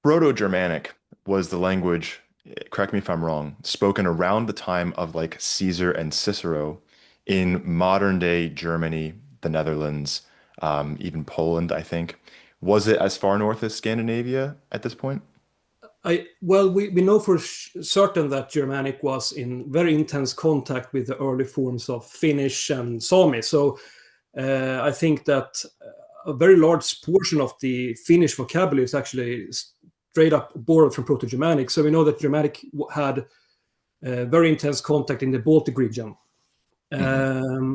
Proto-Germanic was the language, correct me if I'm wrong, spoken around the time of like Caesar and Cicero in modern day Germany, the Netherlands, even Poland, I think. Was it as far north as Scandinavia at this point? We know for certain that Germanic was in very intense contact with the early forms of Finnish and Sami. So I think that a very large portion of the Finnish vocabulary is actually straight up borrowed from Proto-Germanic. So we know that Germanic had very intense contact in the Baltic region. Hmm.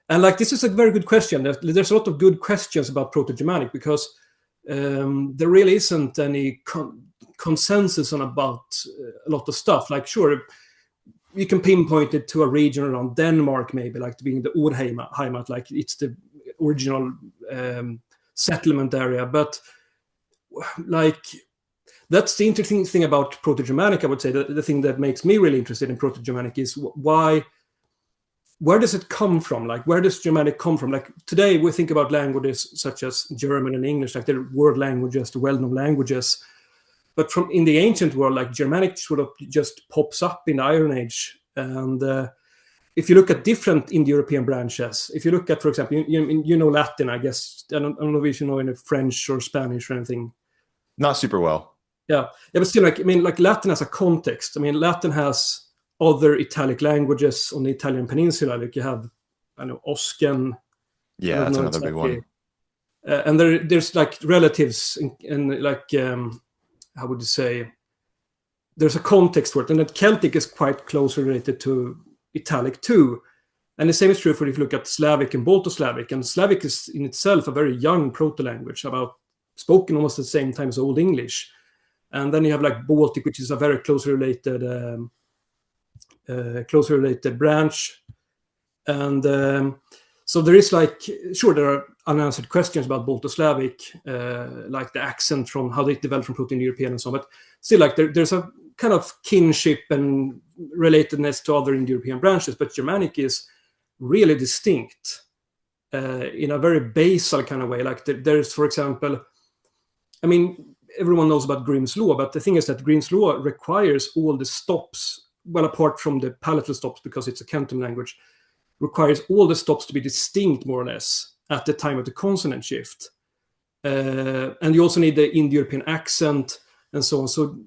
And like this is a very good question. There's a lot of good questions about Proto-Germanic because there really isn't any consensus on about a lot of stuff. Like, sure, you can pinpoint it to a region around Denmark, maybe, like being the Ordheimat, like it's the original settlement area. But like, that's the interesting thing about Proto-Germanic, I would say. The thing that makes me really interested in Proto-Germanic is where does it come from? Like, where does Germanic come from? Like, today we think about languages such as German and English, like the world languages, the well-known languages. But from in the ancient world, like Germanic sort of just pops up in the Iron Age. And if you look at different Indo-European branches, if you look at, for example, you know Latin, I guess. I don't know if you know any French or Spanish or anything. Not super well. Yeah, but still, like, I mean, like Latin has a context. I mean, Latin has other Italic languages on the Italian peninsula. Like you have, I know, Oscan. I Yeah, don't that's know another big exactly. one. And there's like relatives and like, how would you say? There's a context for it. And that Celtic is quite closely related to Italic too. And the same is true for if you look at Slavic and Balto-Slavic. And Slavic is in itself a very young proto-language, about spoken almost at the same time as Old English. And then you have like Baltic, which is a very closely related branch. And so there is like, sure, there are unanswered questions about Balto-Slavic, like the accent from how they developed from Proto-European and so on. But still, like there's a kind of kinship and relatedness to other Indo-European branches. But Germanic is really distinct in a very basal kind of way. Like there's, for example, I mean, everyone knows about Grimm's law, but the thing is that Grimm's law requires all the stops, well, apart from the palatal stops because it's a Canton language, requires all the stops to be distinct, more or less, at the time of the consonant shift. And you also need the Indo-European accent and so on. So,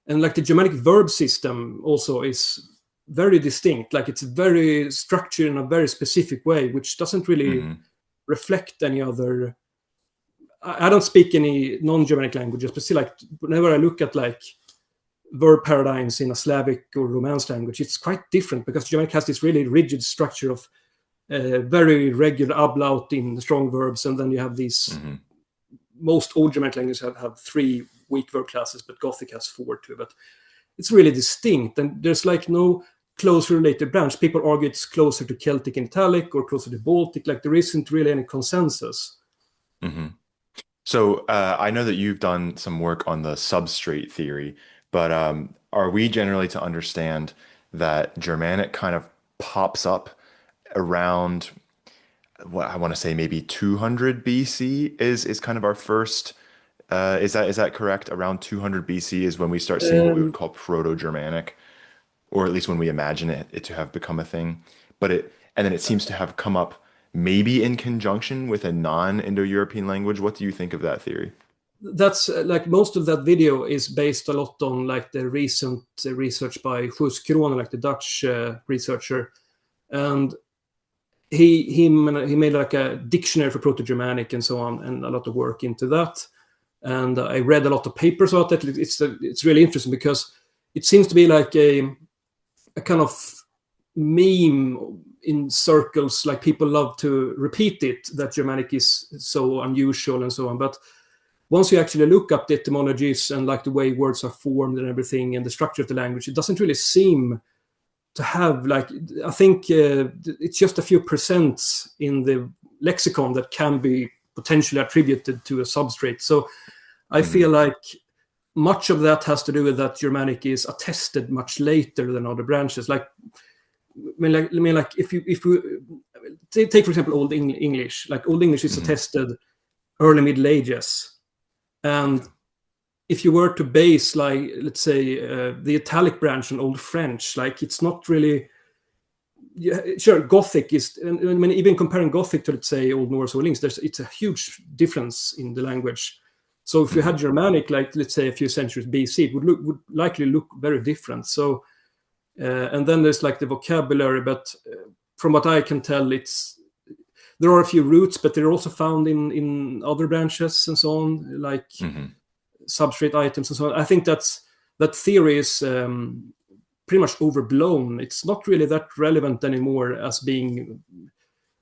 and like the Germanic verb system also is very distinct. Like it's very structured in a very specific way, which doesn't really Hmm. reflect any other. I don't speak any non-Germanic languages, but still, like whenever I look at like verb paradigms in a Slavic or Romance language, it's quite different because Germanic has this really rigid structure of very regular ablaut in strong verbs, and then you have these. Hmm. Most old Germanic languages have three weak verb classes, but Gothic has four too. But it's really distinct, and there's like no closely related branch. People argue it's closer to Celtic and Italic or closer to Baltic. Like there isn't really any consensus. Hmm. So I know that you've done some work on the substrate theory, but are we generally to understand that Germanic kind of pops up around what I want to say maybe 200 BC is kind of our first is that correct? Around 200 BC is when we start seeing what we would Um, call Proto-Germanic, or at least when we imagine it to have become a thing. But and then it seems to have come up maybe in conjunction with a non-Indo-European language. What do you think of that theory? that's like most of that video is based a lot on like the recent research by Guus Kroon, like the Dutch researcher, and he made like a dictionary for Proto-Germanic and so on, and a lot of work into that. And I read a lot of papers about it. It's really interesting because it seems to be like a kind of meme in circles. Like people love to repeat it that Germanic is so unusual and so on, but once you actually look up the etymologies and like the way words are formed and everything and the structure of the language, it doesn't really seem to have like, I think it's just a few percent in the lexicon that can be potentially attributed to a substrate. So I feel Hmm. like much of that has to do with that Germanic is attested much later than other branches. Like I mean, like if you take for example Old English, like Old English is Hmm. attested early Middle Ages, and if you were to base, like, let's say, the Italic branch on Old French, like, it's not really. Yeah, sure, Gothic is. I mean, even comparing Gothic to, let's say, Old Norse or Links, it's a huge difference in the language. So if you Mhm. had Germanic, like, let's say, a few centuries BC, it would likely look very different. So and then there's like the vocabulary, but from what I can tell, there are a few roots, but they're also found in other branches and so on, like Mhm. substrate items and so on. I think that theory is pretty much overblown. It's not really that relevant anymore as being.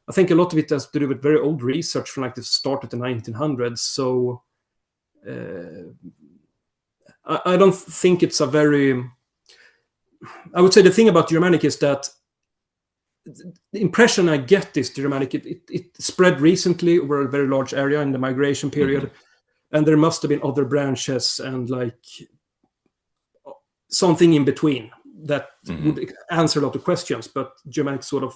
I think a lot of it has to do with very old research from like the start of the 1900s. So I don't think it's a very. I would say the thing about Germanic is that the impression I get is Germanic. It spread recently over a very large area in the migration period, Mhm. and there must have been other branches and like something in between that Mhm. would answer a lot of questions. But Germanic sort of,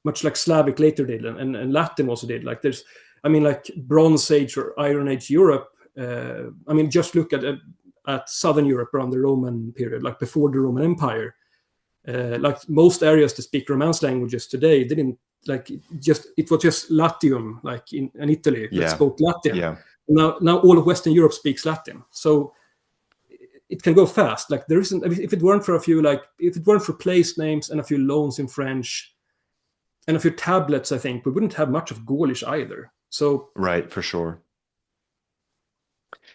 much like Slavic later did, and Latin also did. Like there's, I mean, like Bronze Age or Iron Age Europe. I mean, just look at Southern Europe around the Roman period, like before the Roman Empire. Like most areas that speak Romance languages today didn't like just it was just Latium, like in Italy, that Yeah. spoke Latin. Yeah. Now all of Western Europe speaks Latin, so it can go fast. Like there isn't, if it weren't for a few, like if it weren't for place names and a few loans in French and a few tablets, I think we wouldn't have much of Gaulish either. So Right, for sure.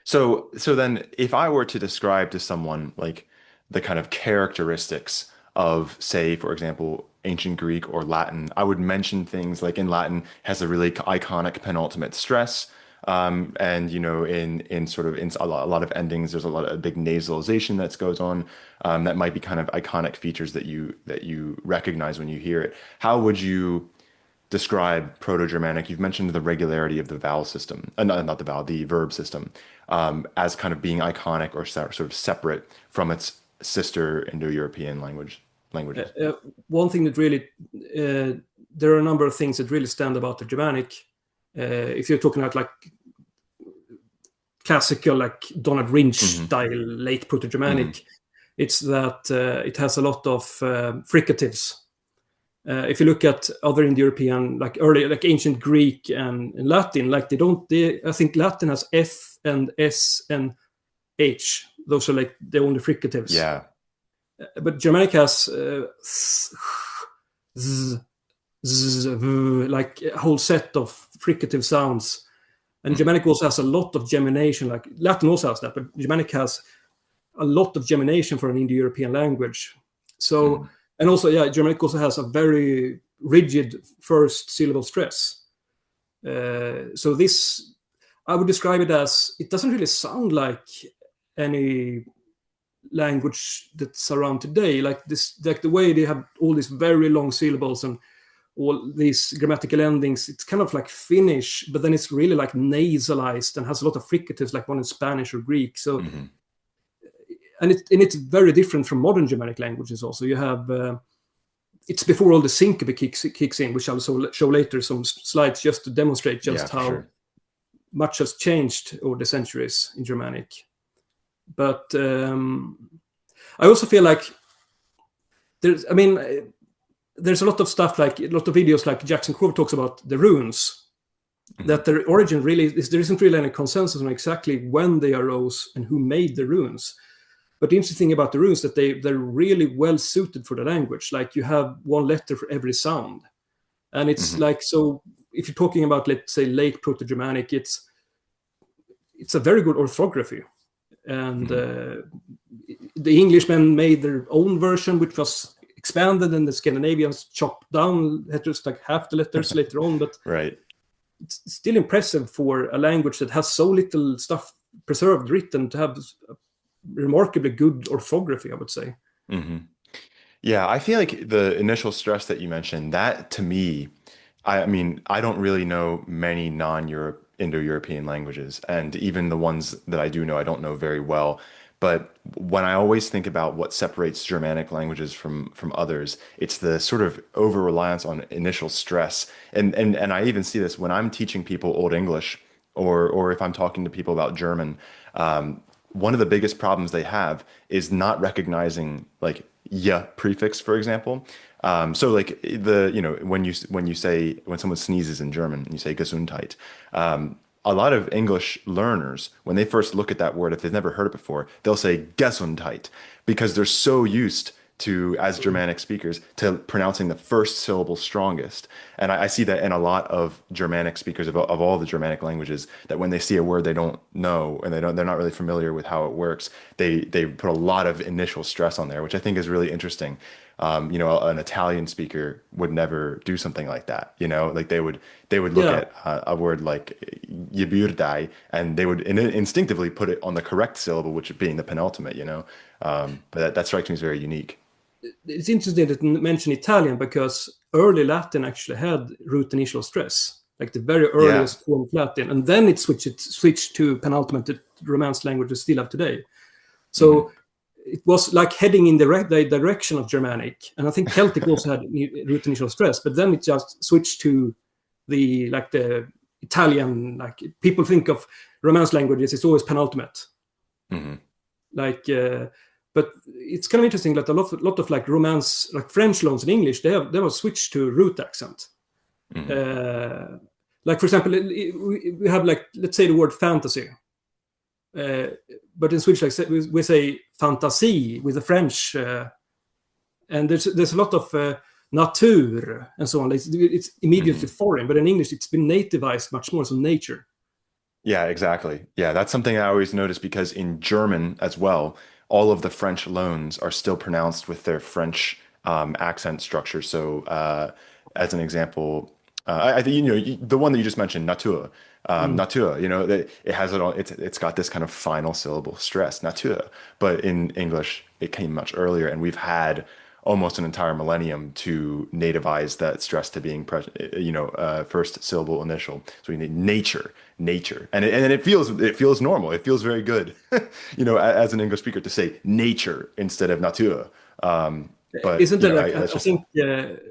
So then if I were to describe to someone like the kind of characteristics of, say, for example, ancient Greek or Latin, I would mention things like in Latin has a really iconic penultimate stress. And in sort of in a lot of endings, there's a lot of big nasalization that goes on. That might be kind of iconic features that you recognize when you hear it. How would you describe Proto-Germanic? You've mentioned the regularity of the vowel system, not the vowel, the verb system, as kind of being iconic or sort of separate from its sister Indo-European uh, languages. uh, one thing that really there are a number of things that really stand about the Germanic. If you're talking about like classical, like Donald Lynch Hmm. style late Hmm. Proto-Germanic, it's that it has a lot of fricatives. If you look at other Indo-European, like early, like ancient Greek and Latin, like they don't. I think Latin has F and S and H. Those are like the only fricatives. Yeah. But Germanic has z, z, v, like a whole set of fricative sounds. And Hmm. Germanic also has a lot of gemination. Like Latin also has that, but Germanic has a lot of gemination for an Indo-European language. So, Hmm. and also, yeah, Germanic also has a very rigid first syllable stress. So this, I would describe it as, it doesn't really sound like any language that's around today. Like this, like the way they have all these very long syllables and all these grammatical endings, it's kind of like Finnish, but then it's really like nasalized and has a lot of fricatives, like one in Spanish or Greek. So Hmm. and it's very different from modern Germanic languages. Also, you have it's before all the syncope kicks in, which I'll show later some slides just to demonstrate Yeah, just for how sure. much has changed over the centuries in Germanic. But I also feel like there's, I mean, there's a lot of stuff, like a lot of videos, like Jackson Cove talks about the runes, Hmm. that their origin really is, there isn't really any consensus on exactly when they arose and who made the runes. But the interesting thing about the runes that they're really well suited for the language. Like you have one letter for every sound, and it's Hmm. like, so if you're talking about, let's say, late Proto-Germanic, it's a very good orthography. And Hmm. the Englishmen made their own version, which was expanded, and the Scandinavians chopped down letters, like half the letters later on. But Right. it's still impressive for a language that has so little stuff preserved, written, to have remarkably good orthography, I would say. Hmm. Yeah, I feel like the initial stress that you mentioned, that to me, I mean, I don't really know many non-Europe, Indo-European languages, and even the ones that I do know, I don't know very well. But when I always think about what separates Germanic languages from others, it's the sort of over-reliance on initial stress. And I even see this when I'm teaching people Old English or if I'm talking to people about German. One of the biggest problems they have is not recognizing like yeah prefix, for example. So like when you say when someone sneezes in German, you say Gesundheit. A lot of English learners, when they first look at that word, if they've never heard it before, they'll say Gesundheit because they're so used to, as Germanic speakers, to pronouncing the first syllable strongest. And I see that in a lot of Germanic speakers of all the Germanic languages, that when they see a word they don't know and they're not really familiar with how it works, they put a lot of initial stress on there, which I think is really interesting. An Italian speaker would never do something like that. Like they would look Yeah. at a word like "yibirdai" and they would instinctively put it on the correct syllable, which being the penultimate. But that strikes me as very unique. It's interesting that you mention Italian because early Latin actually had root initial stress, like the very Yeah. earliest form of Latin, and then it switched to penultimate that Romance languages still have today. Hmm. So it was like heading in the direction of Germanic, and I think Celtic also had root initial stress, but then it just switched to the Italian. Like people think of Romance languages, it's always penultimate. Hmm. Like, but it's kind of interesting that a lot of like Romance, like French loans in English, they have switched to root accent. Hmm. Uh, like for example, we have like let's say the word fantasy. Uh, but in Swedish, like we say fantasy with the French, and there's a lot of natur and so on. It's immediately Hmm. foreign, but in English, it's been nativized much more as nature. Yeah, exactly. Yeah, that's something I always notice because in German as well, all of the French loans are still pronounced with their French accent structure. So, as an example, I think the one that you just mentioned, Natur, Mm. Natur. It has it all. It's got this kind of final syllable stress, Natur. But in English, it came much earlier, and we've had almost an entire millennium to nativize that stress to being first syllable initial. So we need nature, and it feels normal. It feels very good, as an English speaker to say nature instead of natur. But Isn't there like that's I just think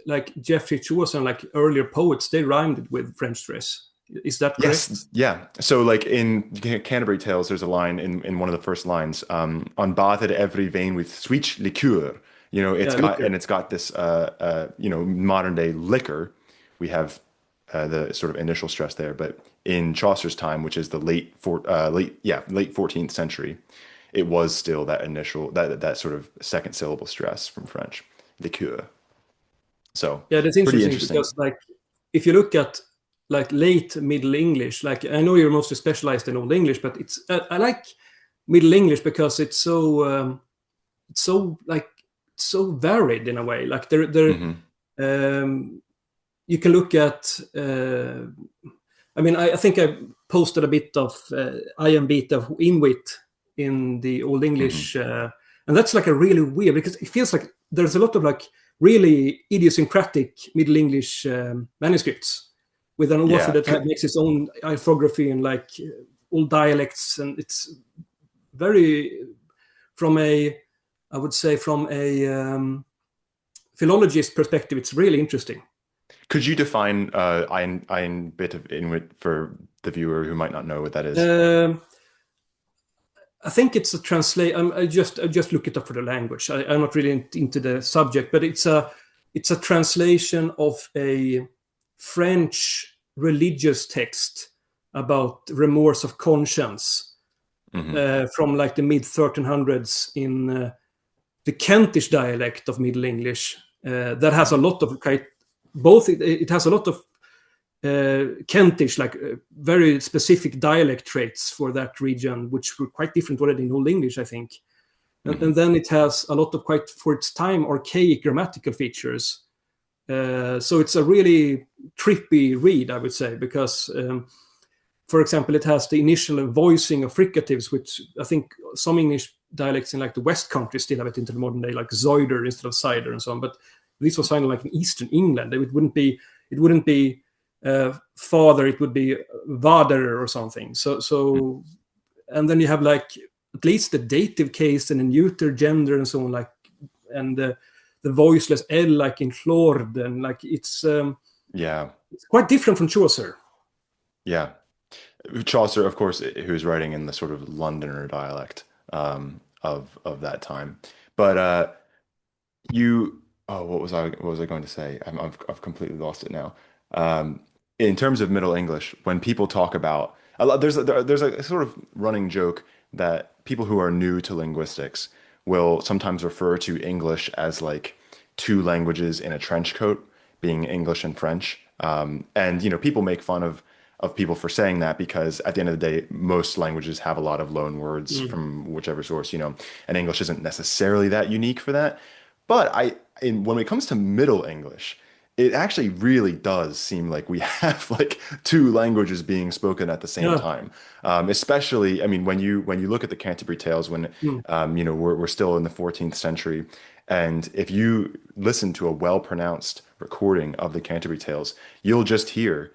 like Geoffrey Chaucer and like earlier poets they rhymed it with French stress. Is that yes, correct? yeah. So like in Canterbury Tales, there's a line in one of the first lines, on bathed every vein with sweet liqueur. It's Yeah, got liquor. and it's got this modern day liquor. We have the sort of initial stress there, but in Chaucer's time, which is the late 14th century, it was still that initial that sort of second syllable stress from French, liqueur. So Yeah, that's pretty interesting interesting. because like if you look at like late Middle English, like I know you're mostly specialized in Old English, but I like Middle English because it's so like so varied in a way. Like Hmm. um, you can look at. I mean, I think I posted a bit of iron bit of Inwit in the Old Hmm. English, and that's like a really weird because it feels like there's a lot of like really idiosyncratic Middle English manuscripts with an author Yeah. that makes his own orthography and like all dialects, and it's very from a I would say from a philologist perspective, it's really interesting. Could you define ein bit of Inuit for the viewer who might not know what that is? Um, I think it's a translate. I just look it up for the language. I'm not really into the subject, but it's a translation of a French religious text about remorse of conscience Hmm. from like the mid 1300s in the Kentish dialect of Middle English. That has a Hmm. lot of both. It has a lot of Kentish, like very specific dialect traits for that region, which were quite different already in Old English, I think. And Hmm. then it has a lot of quite, for its time, archaic grammatical features. So it's a really trippy read, I would say, because, for example, it has the initial voicing of fricatives, which I think some English dialects in like the West Country still have it into the modern day, like zoider instead of cider and so on. But this was sounding like in Eastern England. It wouldn't be father, it would be vader or something. So and then you have like at least the dative case and the neuter gender and so on, like and the voiceless L like in Flord, and like it's Yeah. quite different from Chaucer. Yeah. Chaucer, of course, who's writing in the sort of Londoner dialect of that time. But you, oh, what was I going to say? I've completely lost it now. Um, in terms of Middle English, when people talk about there's a sort of running joke that people who are new to linguistics will sometimes refer to English as like two languages in a trench coat, being English and French. And people make fun of people for saying that because at the end of the day, most languages have a lot of loan words Mm. from whichever source, and English isn't necessarily that unique for that. But when it comes to Middle English, it actually really does seem like we have like two languages being spoken at the same Yeah. time. Especially, I mean, when you look at the Canterbury Tales, when Mm. we're still in the 14th century, and if you listen to a well-pronounced recording of the Canterbury Tales, you'll just hear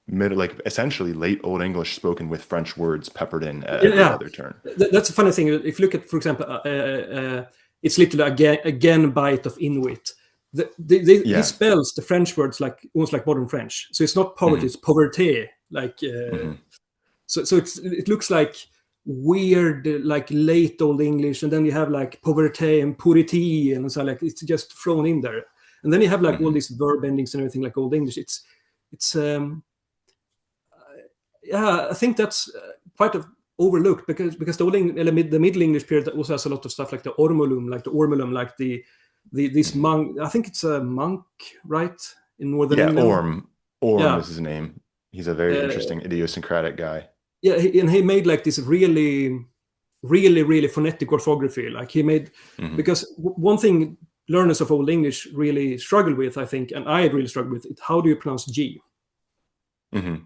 like essentially late Old English spoken with French words peppered in at Yeah, every yeah. other turn. That's a funny thing. If you look at, for example, it's literally again bite of Inuit. He Yeah. spells the French words like almost like modern French. So it's not poverty, Hmm. it's pauvreté. Like Hmm. so it looks like weird like late Old English, and then you have like pauvreté and purity, and so like it's just thrown in there. And then you have like all Hmm. these verb endings and everything like Old English. It's yeah, I think that's quite overlooked because the Middle English period also has a lot of stuff like the ormulum, like the this Hmm. monk. I think it's a monk, right, in northern Yeah, England. Orm. Orm Yeah, is his name. He's a very uh, interesting idiosyncratic guy. yeah, and he made like this really phonetic orthography. Like he made Hmm. because one thing learners of Old English really struggle with, I think, and I really struggle with it. How do you pronounce G? Hmm.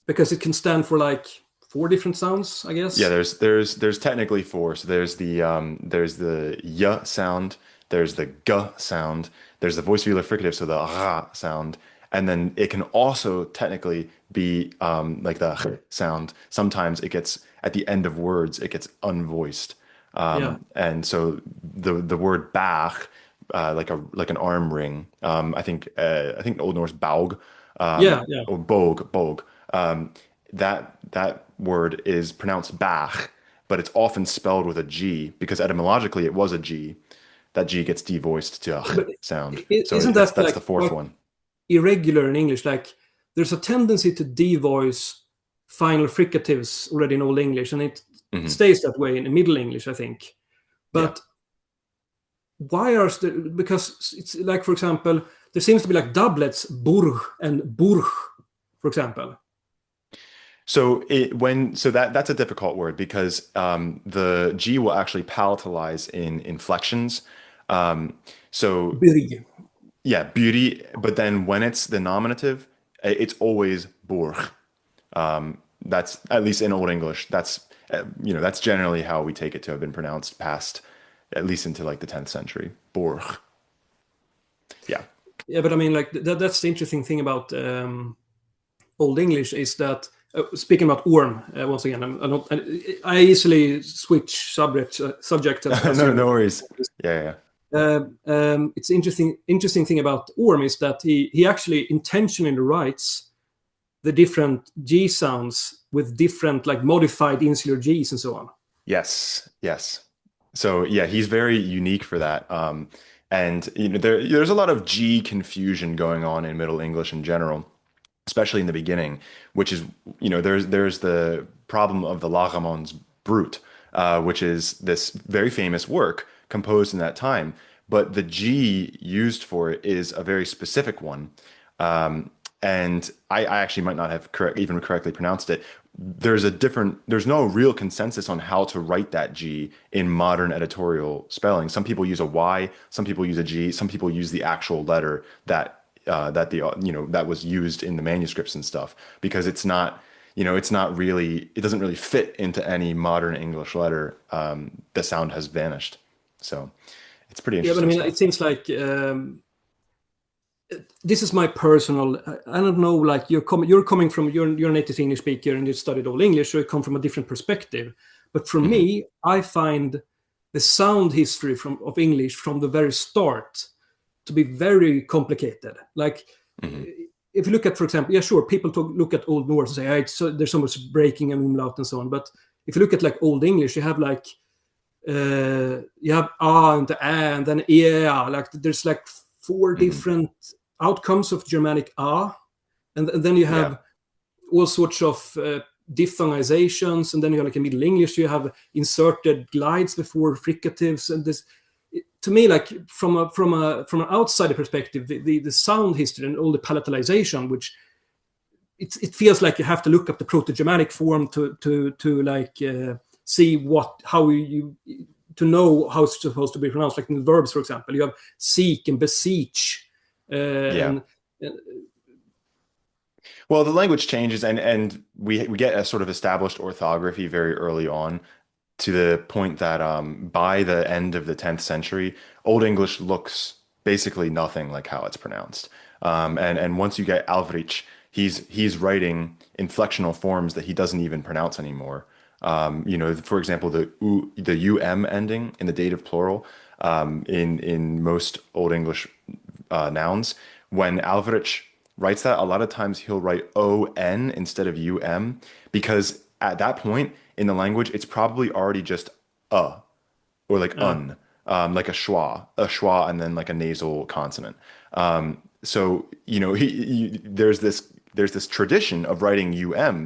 Because it can stand for like four different sounds, I Yeah, guess. there's technically four. So there's the y sound, there's the g sound, there's the voice velar fricative, so the ra sound, and then it can also technically be like the sound. Sometimes it gets at the end of words, it gets unvoiced. Yeah, And so the word bach, like an arm ring, I think Old Norse baug, yeah. or bog. Um, that word is pronounced Bach, but it's often spelled with a G because etymologically it was a G. That G gets devoiced to a But sound. So isn't it's that that's the like fourth quite one. irregular in English? Like there's a tendency to devoice final fricatives already in Old English, and it Hmm. stays that way in Middle English, I think. Yeah. But why are because it's like, for example, there seems to be like doublets, burg and burg, for example. That's a difficult word because the G will actually palatalize in inflections. Um, so Birg. yeah, beauty, but then when it's the nominative, it's always burg. That's at least in Old English. That's generally how we take it to have been pronounced past at least into like the 10th century. Borg. Yeah. Yeah, but I mean, like that's the interesting thing about Old English is that speaking about Orm once again, I'm not, I easily switch subject as No, you no know. worries. Yeah, yeah. It's interesting thing about Orm is that he actually intentionally writes the different G sounds with different like modified insular Gs and so on. Yes, yes. So yeah, he's very unique for that. And there's a lot of G confusion going on in Middle English in general, especially in the beginning, which is, there's the problem of the Laramons Brut, which is this very famous work composed in that time. But the G used for it is a very specific one. Um, and I actually might not have even correctly pronounced it. There's no real consensus on how to write that G in modern editorial spelling. Some people use a Y, some people use a G, some people use the actual letter that was used in the manuscripts and stuff because it doesn't really fit into any modern English letter. The sound has vanished. So it's pretty Yeah, but I interesting mean, it stuff. seems like this is my personal. I don't know. Like you're coming from you're a native English speaker and you studied Old English, so you come from a different perspective. But for Hmm. me, I find the sound history of English from the very start to be very complicated. Like Hmm. if you look at, for example, yeah, sure, people look at Old Norse and say, there's so much breaking and umlaut and so on. But if you look at like Old English, you have like you have and the and then yeah, like there's like four Hmm. different outcomes of Germanic and then you Yeah. have all sorts of diphthongizations, and then you have like in Middle English you have inserted glides before fricatives, and this to me, like from an outsider perspective, the sound history and all the palatalization, which it feels like you have to look up the Proto-Germanic form to like see how you to know how it's supposed to be pronounced. Like in the verbs, for example, you have seek and beseech, Yeah. and Well, the language changes, and we get a sort of established orthography very early on, to the point that by the end of the 10th century, Old English looks basically nothing like how it's pronounced. And once you get Alvrich, he's writing inflectional forms that he doesn't even pronounce anymore. For example, the um ending in the dative plural in most Old English nouns. When Alvrich writes that, a lot of times he'll write on instead of because at that point in the language, it's probably already just uh or like like a schwa, and then like a nasal consonant. So there's this tradition of writing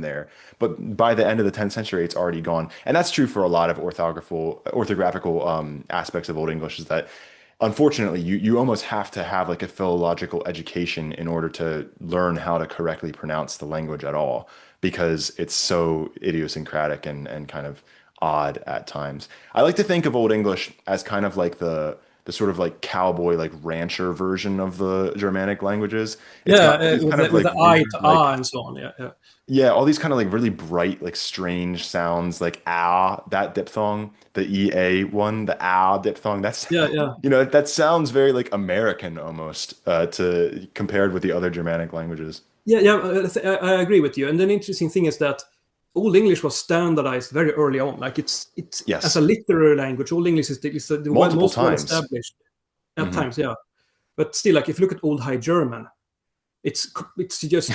there, but by the end of the 10th century, it's already gone, and that's true for a lot of orthographical aspects of Old English. Is that unfortunately you almost have to have like a philological education in order to learn how to correctly pronounce the language at all, because it's so idiosyncratic and kind of odd at times. I like to think of Old English as kind of like the sort of like cowboy, like rancher version of the Germanic languages. It's yeah, got all these kind of with like the I weird, to like, and so on. Yeah, yeah, yeah, all these kind of like really bright, like strange sounds, like that diphthong, the EA one, the diphthong. That's, yeah, yeah. that sounds very like American almost, to compared with the other Germanic languages. Yeah, yeah, I agree with you. And then interesting thing is that Old English was standardized very early on. Like it's as a Yes, literary language, Old English is multiple most well times. established at Hmm. times. Yeah, but still, like if you look at Old High German, it's just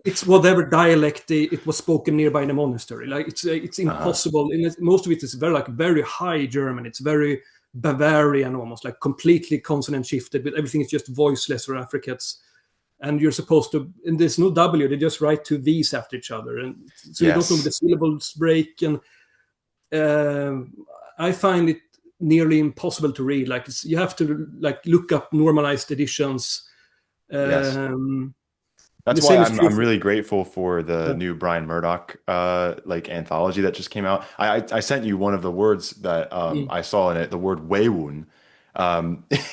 it's whatever dialect it was spoken nearby in a monastery. Like it's Uh-huh. impossible. And most of it is very high German. It's very Bavarian almost, like completely consonant shifted, but everything is just voiceless or affricates, and you're supposed to, and there's no W, they just write two V's after each other, and so you don't know where the Yes. syllables break, and I find it nearly impossible to read. Like you have to like look up normalized editions. Yes. um, the That's why same is I'm true I'm really grateful for the for, new Brian Murdoch like anthology that just came out. I sent you one of the words that mm, I saw in it, the word Wewun.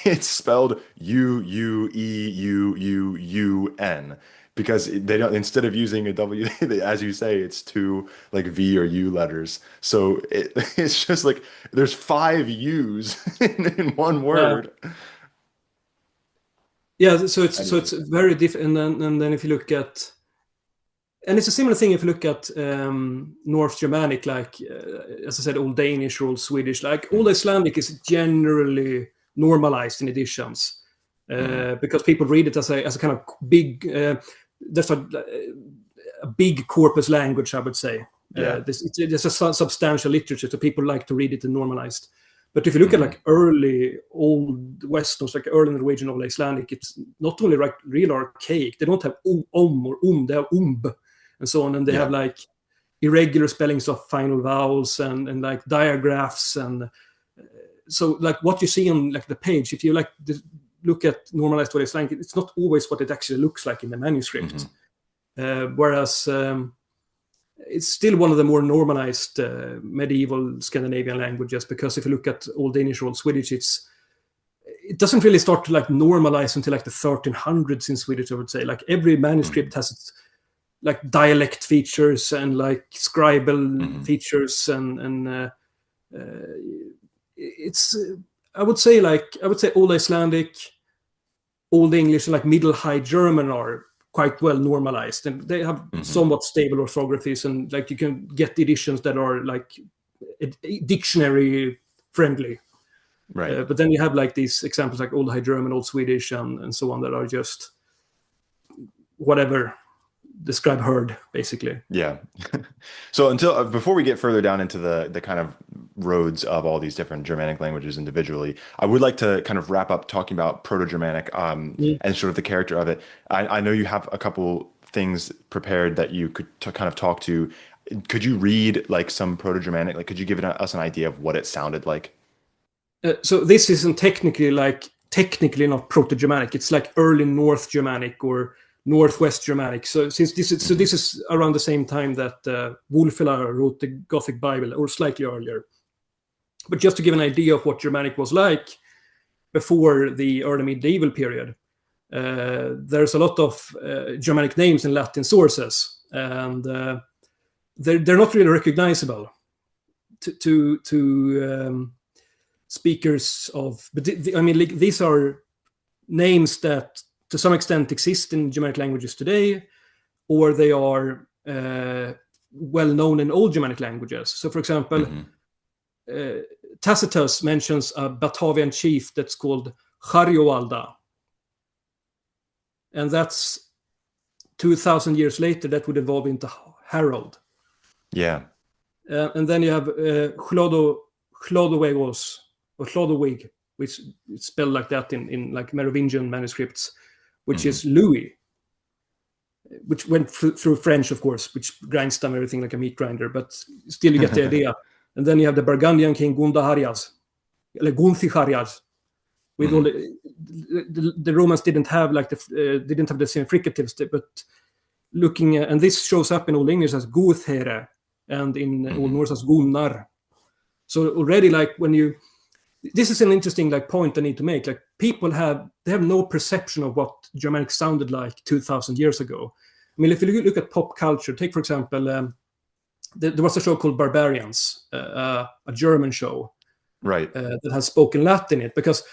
It's spelled Ueun, because they don't, instead of using a W, as you say, it's two like V or U letters. So it's just like there's five U's in one yeah, word. yeah, so it's Anyway. very different. And then if you look at, and it's a similar thing if you look at North Germanic, like as I said, Old Danish or Old Swedish. Like Old Mhm, Icelandic is generally normalized in editions mhm. because people read it as a kind of big. That's a big corpus language, I would say. Yeah. It's a substantial literature, so people like to read it in normalized. But if you look at Mhm. like early Old West, or like early Norwegian, Old Icelandic, it's not only like real archaic. They don't have or they have and so on, and they have Yeah. like irregular spellings of final vowels and like diagraphs, and so like what you see on like the page, if you like look at normalized Old Icelandic, it's not always what it actually looks like in the manuscript. Mhm. Whereas it's still one of the more normalized medieval Scandinavian languages, because if you look at Old Danish or Old Swedish, it doesn't really start to like normalize until like the 1300s in Swedish, I would say. Like every manuscript Mhm. has its like dialect features and like scribal Mhm. features, and uh, it's I would say Old Icelandic, Old English, and like Middle High German are quite well normalized, and they have Mhm. somewhat stable orthographies, and like you can get editions that are like dictionary friendly. Right. But then you have like these examples like Old High German, Old Swedish, and so on, that are just whatever describe heard, basically. Yeah. So before we get further down into the kind of roads of all these different Germanic languages individually, I would like to kind of wrap up talking about Proto-Germanic and sort of the character of it. I know you have a couple things prepared that you could kind of talk to. Could you read like some Proto-Germanic? Like, could you give us an idea of what it sounded like? So this isn't technically not Proto-Germanic. It's like early North Germanic or Northwest Germanic. So this is around the same time that Wulfela wrote the Gothic Bible, or slightly earlier. But just to give an idea of what Germanic was like before the early medieval period, there's a lot of Germanic names in Latin sources, and they're not really recognizable to speakers of. But these are names that to some extent exist in Germanic languages today, or they are well known in old Germanic languages. So, for example, Tacitus mentions a Batavian chief that's called Chariovalda, and that's 2,000 years later that would evolve into Harold. Yeah. And then you have Chlodowegos or Chlodowig, which is spelled like that in like Merovingian manuscripts, which is Louis, which went through French, of course, which grinds down everything like a meat grinder, but still you get the idea. And then you have the Burgundian king Gundaharias, like Gunthiharias, with all the Romans didn't have the same fricatives, but looking at, and this shows up in Old English as Guthere and in Old Norse as Gunnar. So already, like this is an interesting like point I need to make. Like people have no perception of what Germanic sounded like 2,000 years ago. I mean, if you look at pop culture, take for example, there was a show called Barbarians, a German show, right, that has spoken Latin in it, because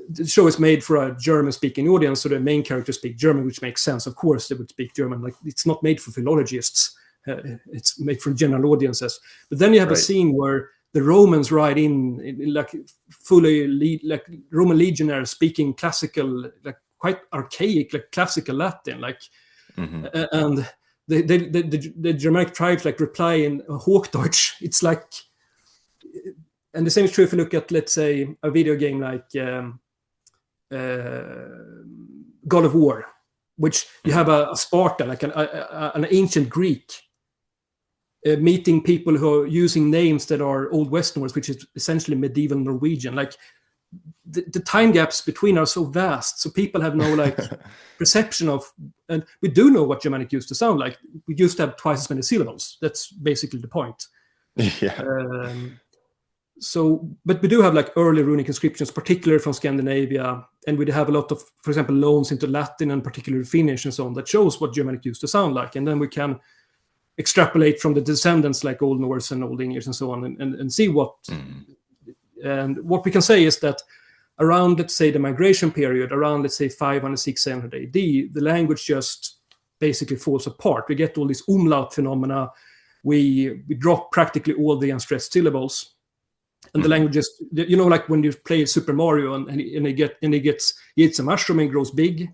the show is made for a German-speaking audience, so the main characters speak German, which makes sense. Of course, they would speak German. Like it's not made for philologists; it's made for general audiences. But then you have a scene where the Romans ride in like fully like Roman legionaries speaking classical, like quite archaic, like classical Latin, like, and the Germanic tribes like reply in Hochdeutsch. It's like, and the same is true if you look at, let's say, a video game like God of War, which you have a Spartan, like an ancient Greek, meeting people who are using names that are Old West Norse, which is essentially medieval Norwegian. Like the time gaps between are so vast, so people have no like perception of, and we do know what Germanic used to sound like. We used to have twice as many syllables. That's basically the point. Yeah. So, but we do have like early runic inscriptions, particularly from Scandinavia, and we have a lot of, for example, loans into Latin and particularly Finnish and so on that shows what Germanic used to sound like, and then we can extrapolate from the descendants like Old Norse and Old English and so on, and see what. And what we can say is that around, let's say, the migration period, around, let's say, 500, 600 AD, the language just basically falls apart. We get all these umlaut phenomena. We drop practically all the unstressed syllables. And the language just, like when you play Super Mario and he eats a mushroom and grows big,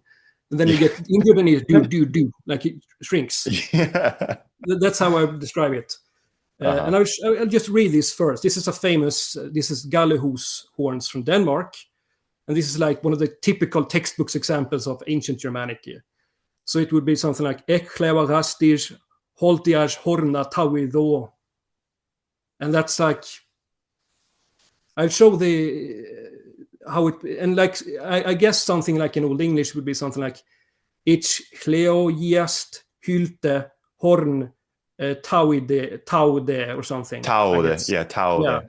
and then you get injured and he do, like it shrinks. Yeah. That's how I describe it. And I'll just read this first. This is this is Gallehus horns from Denmark. And this is like one of the typical textbooks examples of ancient Germanic. So it would be something like Echleva rastir, holtiars horna tawido. And that's like, I'll show how it, and like, I guess something like in Old English would be something like Ich chleo jest hylte horn taude or something. Taude, yeah, taude. Yeah.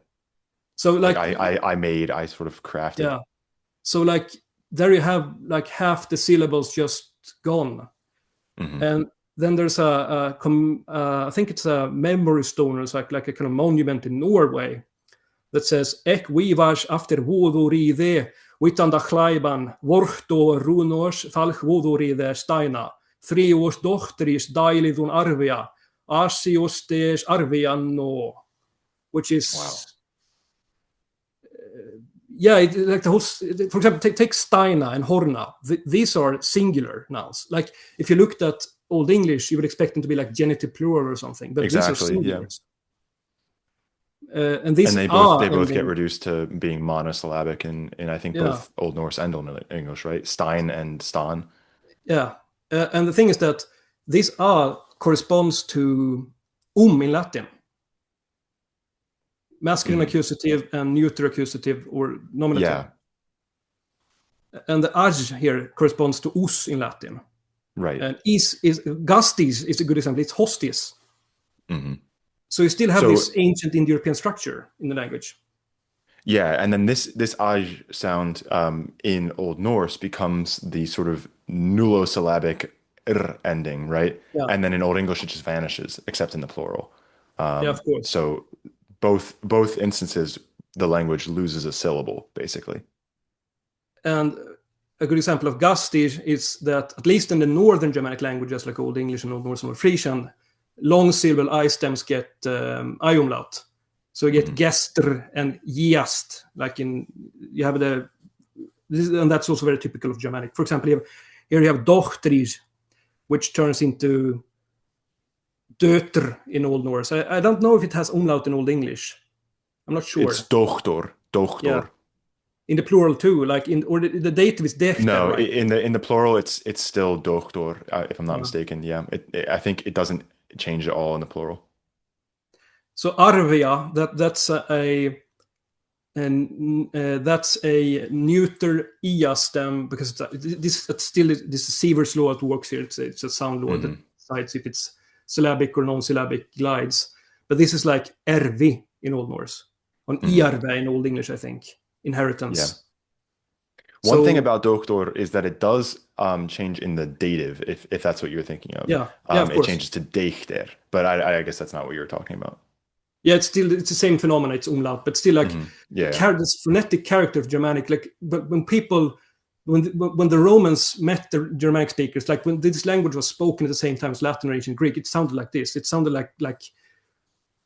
So like I sort of crafted. Yeah. So like there you have like half the syllables just gone, and then there's I think it's a memory stone, or it's like a kind of monument in Norway that says Ek vivas after vodoride vitanda kleiban vorto runors falch vodoride steina 3 års dochteris dailidun arvia asiostes arviano, which is yeah, like the whole. For example, take Steina and Horna. These are singular nouns. Like if you looked at Old English, you would expect them to be like genitive plural or something, but these are Exactly. Yeah. singulars. And And these are they both get ending. reduced to being monosyllabic in I think Yeah, both Old Norse and Old English, right? Stein and Stan. yeah. And the thing is that this are corresponds to in Latin, masculine Mhm. accusative and neuter accusative or nominative. Yeah, And the aj here corresponds to us in Latin. right. And is Gustis is a good example. It's hostis. Hmm. So you still have So this ancient Indo-European structure in the language. yeah, and then this aj sound in Old Norse becomes the sort of nullosyllabic r ending, right? Yeah, And then in Old English it just vanishes, except in the plural. yeah, of course. So both instances the language loses a syllable, basically. And a good example of Gustis is that at least in the northern Germanic languages like Old English and Old Norse and Old Frisian, long syllable I stems get I umlaut. So you get Hmm. gester and giast, like in you have and that's also very typical of Germanic. For example, here you have dochtrir, which turns into dötr in Old Norse. I don't know if it has umlaut in Old English. I'm not It's sure. dochtor, Yeah, dochtor. in the plural too, like or the dative is dechter, No, right? in the plural, it's still doktor, if I'm not Yeah. mistaken. Yeah, I think it doesn't change at all in the plural. So arvia, that's a neuter ia stem because this still this is Sievert's law that works here. It's a sound law that Hmm. decides if it's syllabic or non-syllabic glides. But this is like ervi in Old Norse, on Hmm. iarve in Old English, I think, Yeah. inheritance. One thing So about doktor is that it does change in the dative, if that's what you're thinking of. yeah, yeah, of It course. changes to dechter, but I guess that's not what you're talking about. Yeah, it's the same phenomenon. It's umlaut, but still like Hmm. Yeah. this phonetic character of Germanic. Like, but when the Romans met the Germanic speakers, like when this language was spoken at the same time as Latin or ancient Greek, it sounded like this. It sounded like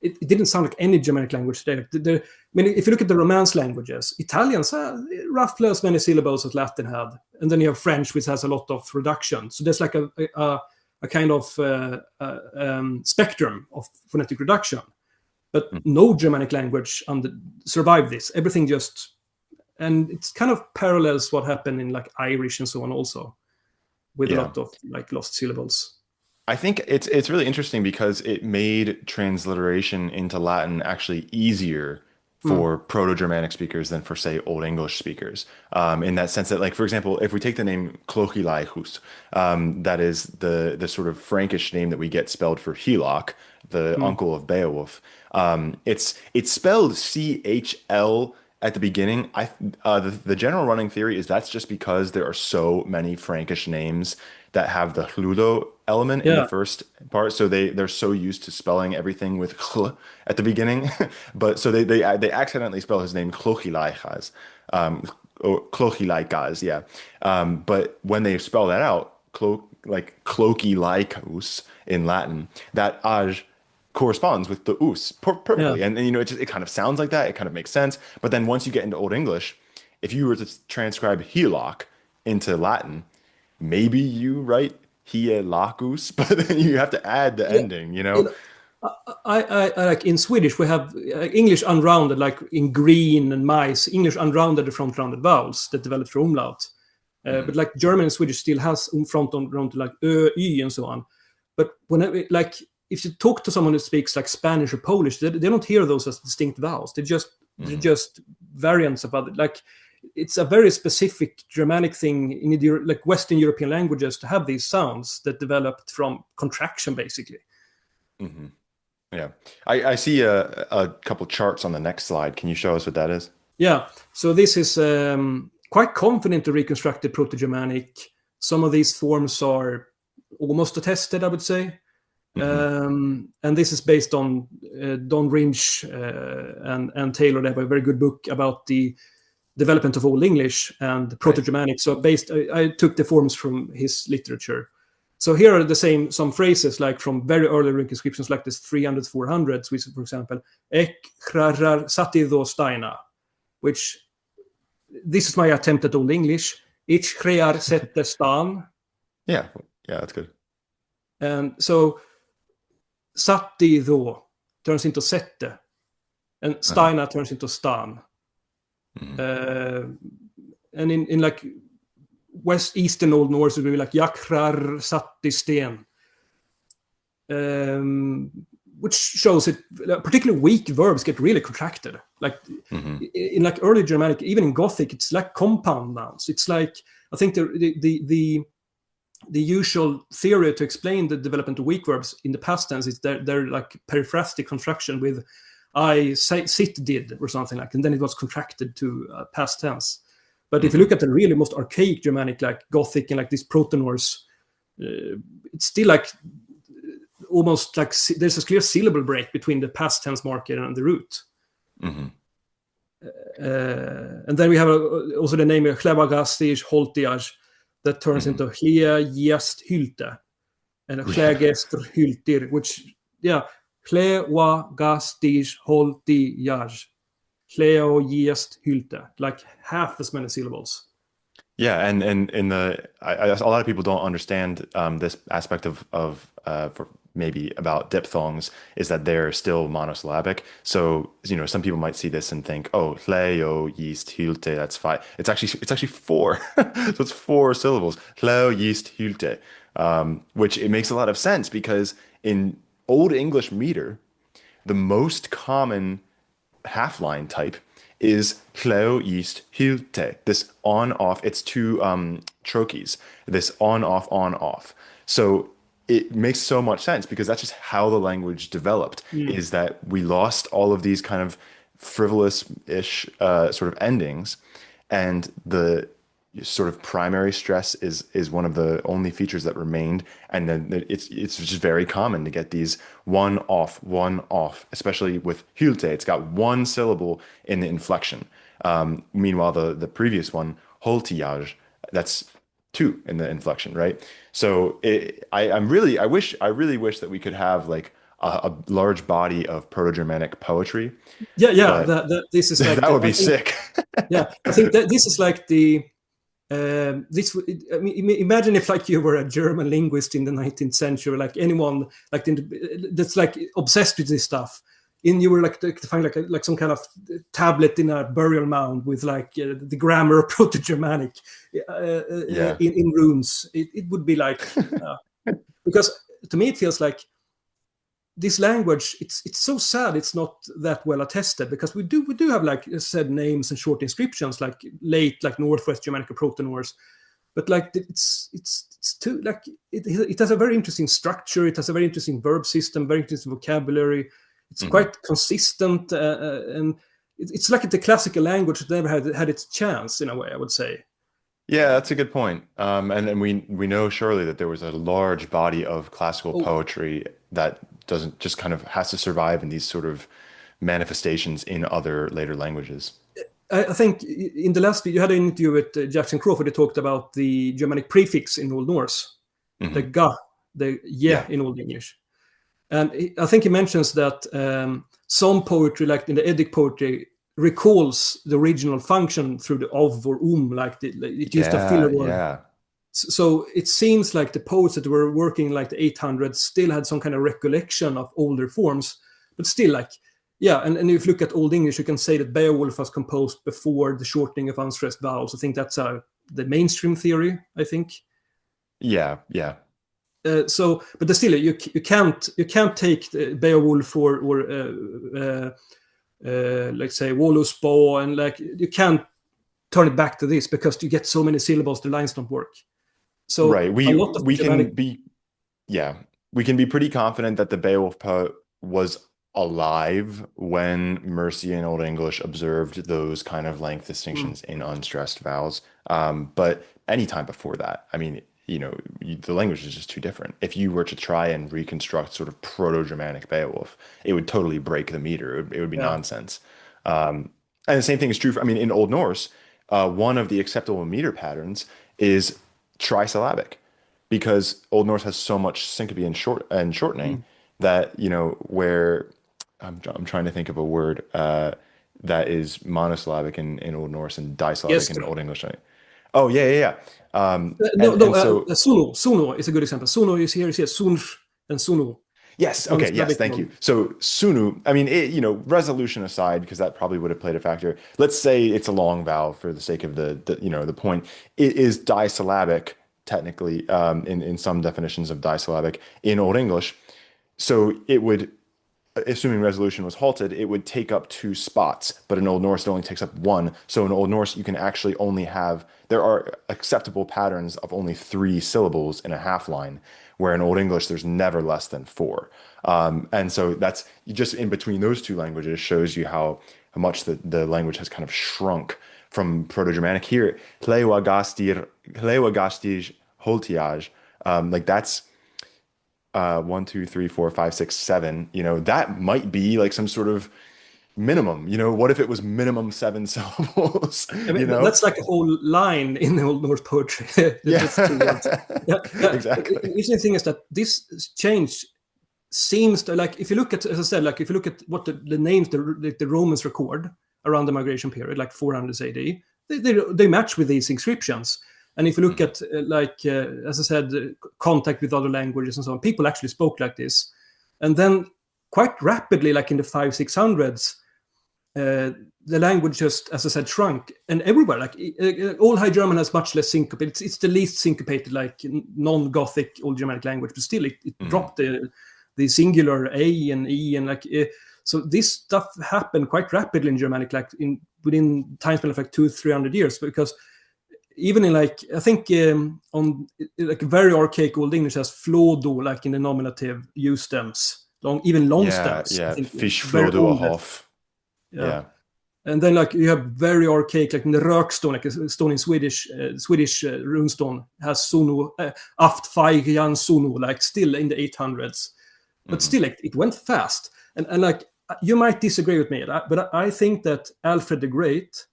it didn't sound like any Germanic language today. I mean, if you look at the Romance languages, Italians roughly as many syllables as Latin had, and then you have French, which has a lot of reduction. So there's like a kind of spectrum of phonetic reduction. But Mm. no Germanic language survived this. Everything just, and it's kind of parallels what happened in like Irish and so on also, with a Yeah. lot of like lost syllables. I think it's really interesting because it made transliteration into Latin actually easier Mm. for Proto-Germanic speakers than for, say, Old English speakers. In that sense that, like, for example, if we take the name Clochilaichus, that is the sort of Frankish name that we get spelled for Helok, the Mm. uncle of Beowulf. It's spelled CHL at the beginning. The general running theory is that's just because there are so many Frankish names that have the hludo element in the Yeah, first part, so they're so used to spelling everything with chl at the beginning, but so they accidentally spell his name Clochilaichas, or Clochilaikas, yeah. But when they spell that out, like Clochilaikus in Latin, that aj corresponds with the us yeah, perfectly. And it kind of sounds like that. It kind of makes sense. But then once you get into Old English, if you were to transcribe Helok into Latin, maybe you write Hielacus, but then you have to add the yeah. ending, you know? And I like in Swedish we have English unrounded, like in green and mice. English unrounded the front rounded vowels that developed for umlaut. Hmm. But like German and Swedish still has front on rounded like ö, y, and so on. But whenever like if you talk to someone who speaks like Spanish or Polish, they don't hear those as distinct vowels. They're Hmm. just variants of other like it's a very specific Germanic thing in like Western European languages to have these sounds that developed from contraction basically. Hmm. Yeah. I see a couple charts on the next slide. Can you show us what that is? Yeah, so this is quite confidently reconstructed Proto-Germanic. Some of these forms are almost attested, I would say. Hmm. And this is based on Don Rinch and Taylor. They have a very good book about the development of Old English and Right. Proto-Germanic. So I took the forms from his literature. So here are some phrases like from very early Runic inscriptions like this 300s, 400s, which, for example, ek hrarar satido steina, which this is my attempt at Old English. Ich krear sette stan. Yeah, yeah, that's good. And so satti då turns into sette, and Uh-huh. Steiner turns into Stan. Mhm. And in like West Eastern Old Norse, it would be like Jakrar Satti Sten, which shows it. Particularly weak verbs get really contracted. Like Mhm. in like early Germanic, even in Gothic, it's like compound nouns. It's like I think the usual theory to explain the development of weak verbs in the past tense is they're like periphrastic construction with I say, sit did or something like, and then it was contracted to past tense. But if you look Mhm. at the really most archaic Germanic, like Gothic and like this Proto-Norse, it's still like almost like there's a clear syllable break between the past tense marker and the root. Mhm. And then we have also the name Chlebagastij Holtiaj that turns Mhm. into Hlia Jest Hylte and Yeah. Chlagester Hyltir, which, yeah, Chlewagastij Holtiaj. Cleo Jest Hylte, like half as many syllables. Yeah, and in a lot of people don't understand this aspect for maybe about diphthongs is that they're still monosyllabic. So, some people might see this and think, oh, Leo, yeast, hylte, that's five. It's actually four. So it's four syllables. Leo, yeast, hylte, which it makes a lot of sense because in Old English meter, the most common half line type is hleo yeast hylte. This on off, it's two trochees, this on off. So it makes so much sense because that's just how the language developed, Mm. is that we lost all of these kind of frivolous-ish sort of endings, and the sort of primary stress is one of the only features that remained, and then it's just very common to get these one off, especially with hylte. It's got one syllable in the inflection. Meanwhile, the previous one holtiaj, that's two in the inflection, right? So I really wish that we could have like a large body of Proto-Germanic poetry, Yeah, yeah. but This is like that the. would I be think. sick. Yeah, I think that this is like the. This. I mean, imagine if like you were a German linguist in the 19th century, like anyone like that's like obsessed with this stuff. And you were like to find like some kind of tablet in a burial mound with like the grammar of Proto-Germanic Yeah. in runes. It would be like because to me it feels like this language it's so sad it's not that well attested because we do have like said names and short inscriptions like late like Northwest Germanic or Proto-Norse, but like it's too like it has a very interesting structure, it has a very interesting verb system, very interesting vocabulary, it's Mhm. quite consistent, and it's like the classical language that never had its chance in a way, I would say. Yeah, that's a good point. And we know surely that there was a large body of classical Oh, poetry that doesn't just kind of has to survive in these sort of manifestations in other later languages. I think in the last video you had an interview with Jackson Crawford. He talked about the Germanic prefix in Old Norse, the Hmm. ga, the ye Yeah. in Old English. And I think he mentions that some poetry, like in the Eddic poetry, recalls the original function through the of or like it used a filler Yeah, word. yeah. So it seems like the poets that were working like the 800s still had some kind of recollection of older forms, but still like, yeah. And if you look at Old English, you can say that Beowulf was composed before the shortening of unstressed vowels. I think that's the mainstream theory, I think. Yeah, yeah. So, but still, you can't take Beowulf or let's say Wolusbo, and like you can't turn it back to this because you get so many syllables, the lines don't work. So Right. a We lot of the we Germanic. can be Yeah, we can be pretty confident that the Beowulf poet was alive when Mercia and Old English observed those kind of length Mm, distinctions in unstressed vowels. But anytime before that, I mean, the language is just too different. If you were to try and reconstruct sort of Proto-Germanic Beowulf, it would totally break the meter. It would be yeah. nonsense. And the same thing is true I mean, in Old Norse, one of the acceptable meter patterns is trisyllabic because Old Norse has so much syncope and shortening Mm. that, where I'm trying to think of a word. that is monosyllabic in Old Norse and disyllabic Yes, in Old correct. English. Oh yeah, yeah, yeah. No, no, And so suno. Suno is a good example. Suno is here, sunj and suno. yes, okay, yes, Monosyllabic thank you. non. So sunu, I mean, resolution aside, because that probably would have played a factor. Let's say it's a long vowel for the sake of the point. It is disyllabic technically in some definitions of disyllabic in Old English. So it would, assuming resolution was halted, it would take up two spots, but in Old Norse it only takes up one. So in Old Norse you can actually only have there are acceptable patterns of only three syllables in a half line, where in Old English there's never less than four. And so that's just in between those two languages shows you how much the language has kind of shrunk from Proto-Germanic. Here, Hlewagastir Holtiaj, like that's 1, 2, 3, 4, 5, 6, 7, that might be like some sort of minimum. What if it was minimum seven syllables? I You mean, know? that's like a whole line in the Old Norse poetry. Yeah. Just two words. Yeah, yeah. The Exactly. interesting thing is that this change seems to, like, if you look at, as I said, like if you look at what the names the Romans record around the migration period, like 400 AD, they match with these inscriptions. And if you look Mhm. at as I said, contact with other languages and so on, people actually spoke like this. And then quite rapidly, like in the 500s, 600s, the language just, as I said, shrunk, and everywhere. Like Old High German has much less syncope. It's the least syncopated, like non-Gothic Old Germanic language, but still, it Mhm. dropped the singular a and e, and like so. This stuff happened quite rapidly in Germanic, like within time span of like 200-300 years, because even in, like, I think on like very archaic Old English has flodo, like in the nominative use stems, even long Yeah, stems. I yeah. think Fish very flodo a oldest. hof. Yeah. Yeah. And then, like, you have very archaic, like in the rökstone, like a stone in Swedish runestone has sunu, aft jan sunu, like still in the 800s. But Hmm. still, like, it went fast. And like, you might disagree with me, but I think that Alfred the Great,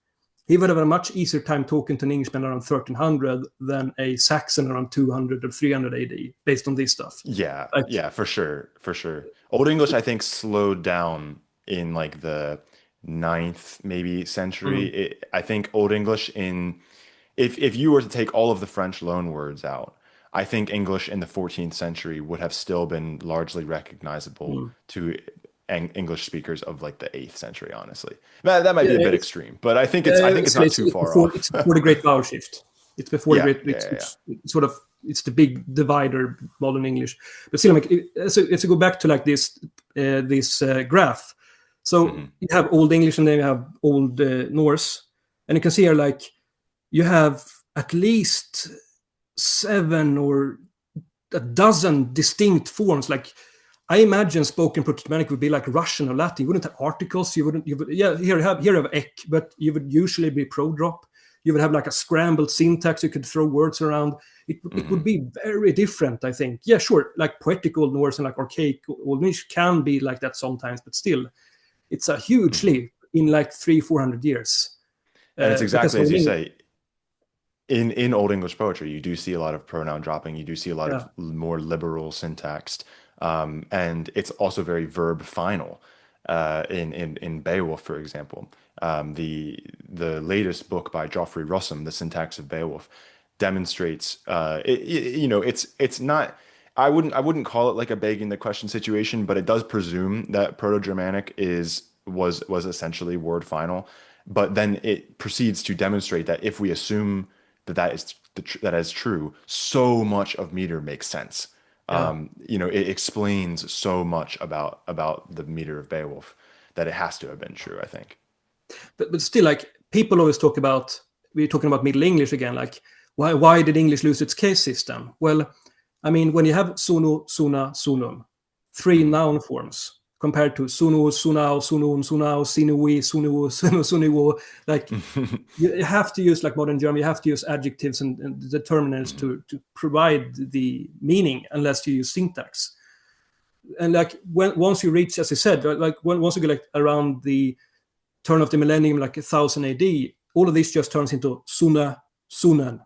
he would have a much easier time talking to an Englishman around 1300 than a Saxon around 200 or 300 AD, based on this stuff. Yeah, Like, yeah, for sure, for sure. Old English, I think, slowed down in like the ninth, maybe century. mm, I think Old English if you were to take all of the French loan words out, I think English in the 14th century would have still been largely recognizable mm. to English speakers of like the 8th century, honestly. That might Yeah, be a bit extreme, but I think it's not too far off. it's before the Great Vowel Shift. It's before the Yeah, Great. yeah, yeah, yeah. It's sort of, it's the big divider, modern English. But still, like, if you go back to like this graph, so Hmm. you have Old English and then you have Old Norse, and you can see here, like, you have at least seven or a dozen distinct forms. Like, I imagine spoken Proto-Germanic would be like Russian or Latin. You wouldn't have articles. You would, yeah, here you have ek, but you would usually be pro-drop. You would have like a scrambled syntax. You could throw words around. It would Hmm. be very different, I think. Yeah, sure. Like poetic Old Norse and like archaic Old English can be like that sometimes, but still, it's a huge Hmm. leap in like 300-400 years. And it's Because exactly as Old you English, say. In Old English poetry, you do see a lot of pronoun dropping. You do see a lot yeah, of more liberal syntax, and it's also very verb final. In Beowulf, for example, the latest book by Geoffrey Russum, The Syntax of Beowulf, demonstrates. It's not. I wouldn't call it like a begging the question situation, but it does presume that Proto-Germanic was essentially word final. But then it proceeds to demonstrate that if we assume that is true, so much of meter makes sense. yeah. It explains so much about the meter of Beowulf that it has to have been true, I think. But still, like, people always talk about, we're talking about Middle English again, like, why did English lose its case system? Well, I mean, when you have sunu, suna, sunum, three Hmm. noun forms compared to sunu, sunao, sunun, sunao, sinui, sunu, sunu, suniwo, like, you have to use, like modern German, you have to use adjectives and determinants Hmm. to provide the meaning, unless you use syntax. And like, once you reach, as I said, like once you get like around the turn of the millennium, like 1000 AD, all of this just turns into suna, sunan.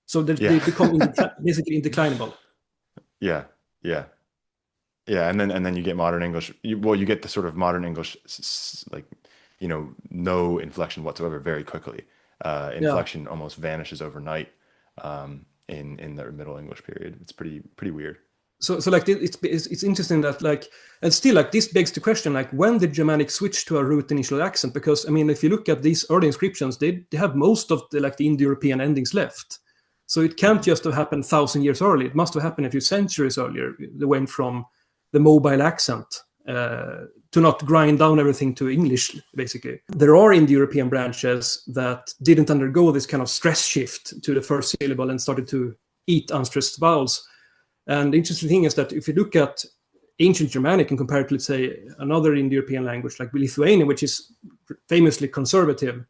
So Yeah. they become basically indeclinable. Yeah. Yeah. Yeah, and then you get modern English. You get the sort of modern English like no inflection whatsoever very quickly. Yeah. Inflection almost vanishes overnight in the Middle English period. It's pretty weird. So like it's interesting that like, and still like this begs the question, like when did Germanic switch to a root initial accent? Because I mean, if you look at these early inscriptions, they have most of the like the Indo-European endings left. So it can't Hmm. just have happened 1,000 years early. It must have happened a few centuries earlier. They went from the mobile accent to not grind down everything to English, basically. There are Indo-European branches that didn't undergo this kind of stress shift to the first syllable and started to eat unstressed vowels. And the interesting thing is that if you look at ancient Germanic and compare it to, let's say, another Indo-European language like Lithuanian, which is famously conservative,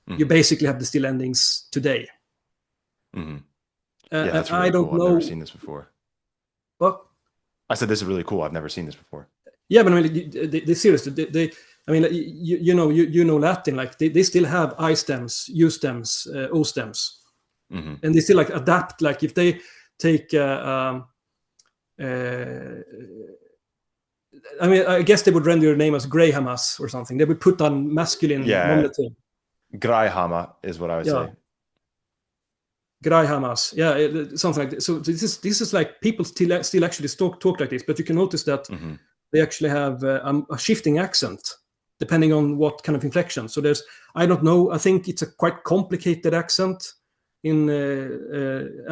you Hmm. basically have the still endings today. Hmm. Yeah, And that's I really don't cool. I've never know seen this before. what. I said this is really cool. I've never seen this before. Yeah, but I mean, they seriously, I mean, you know Latin, like they still have I stems, U stems, O stems, Hmm. and they still like adapt. Like if they take uh, I mean, I guess they would render your name as Grahamas or something. They would put on masculine Yeah, nominative. Graihama is what I would Yeah, say. Grahamas. Yeah, something like that. So this is like people still actually talk like this, but you can notice that Hmm. they actually have a shifting accent depending on what kind of inflection. So there's, I don't know, I think it's a quite complicated accent. And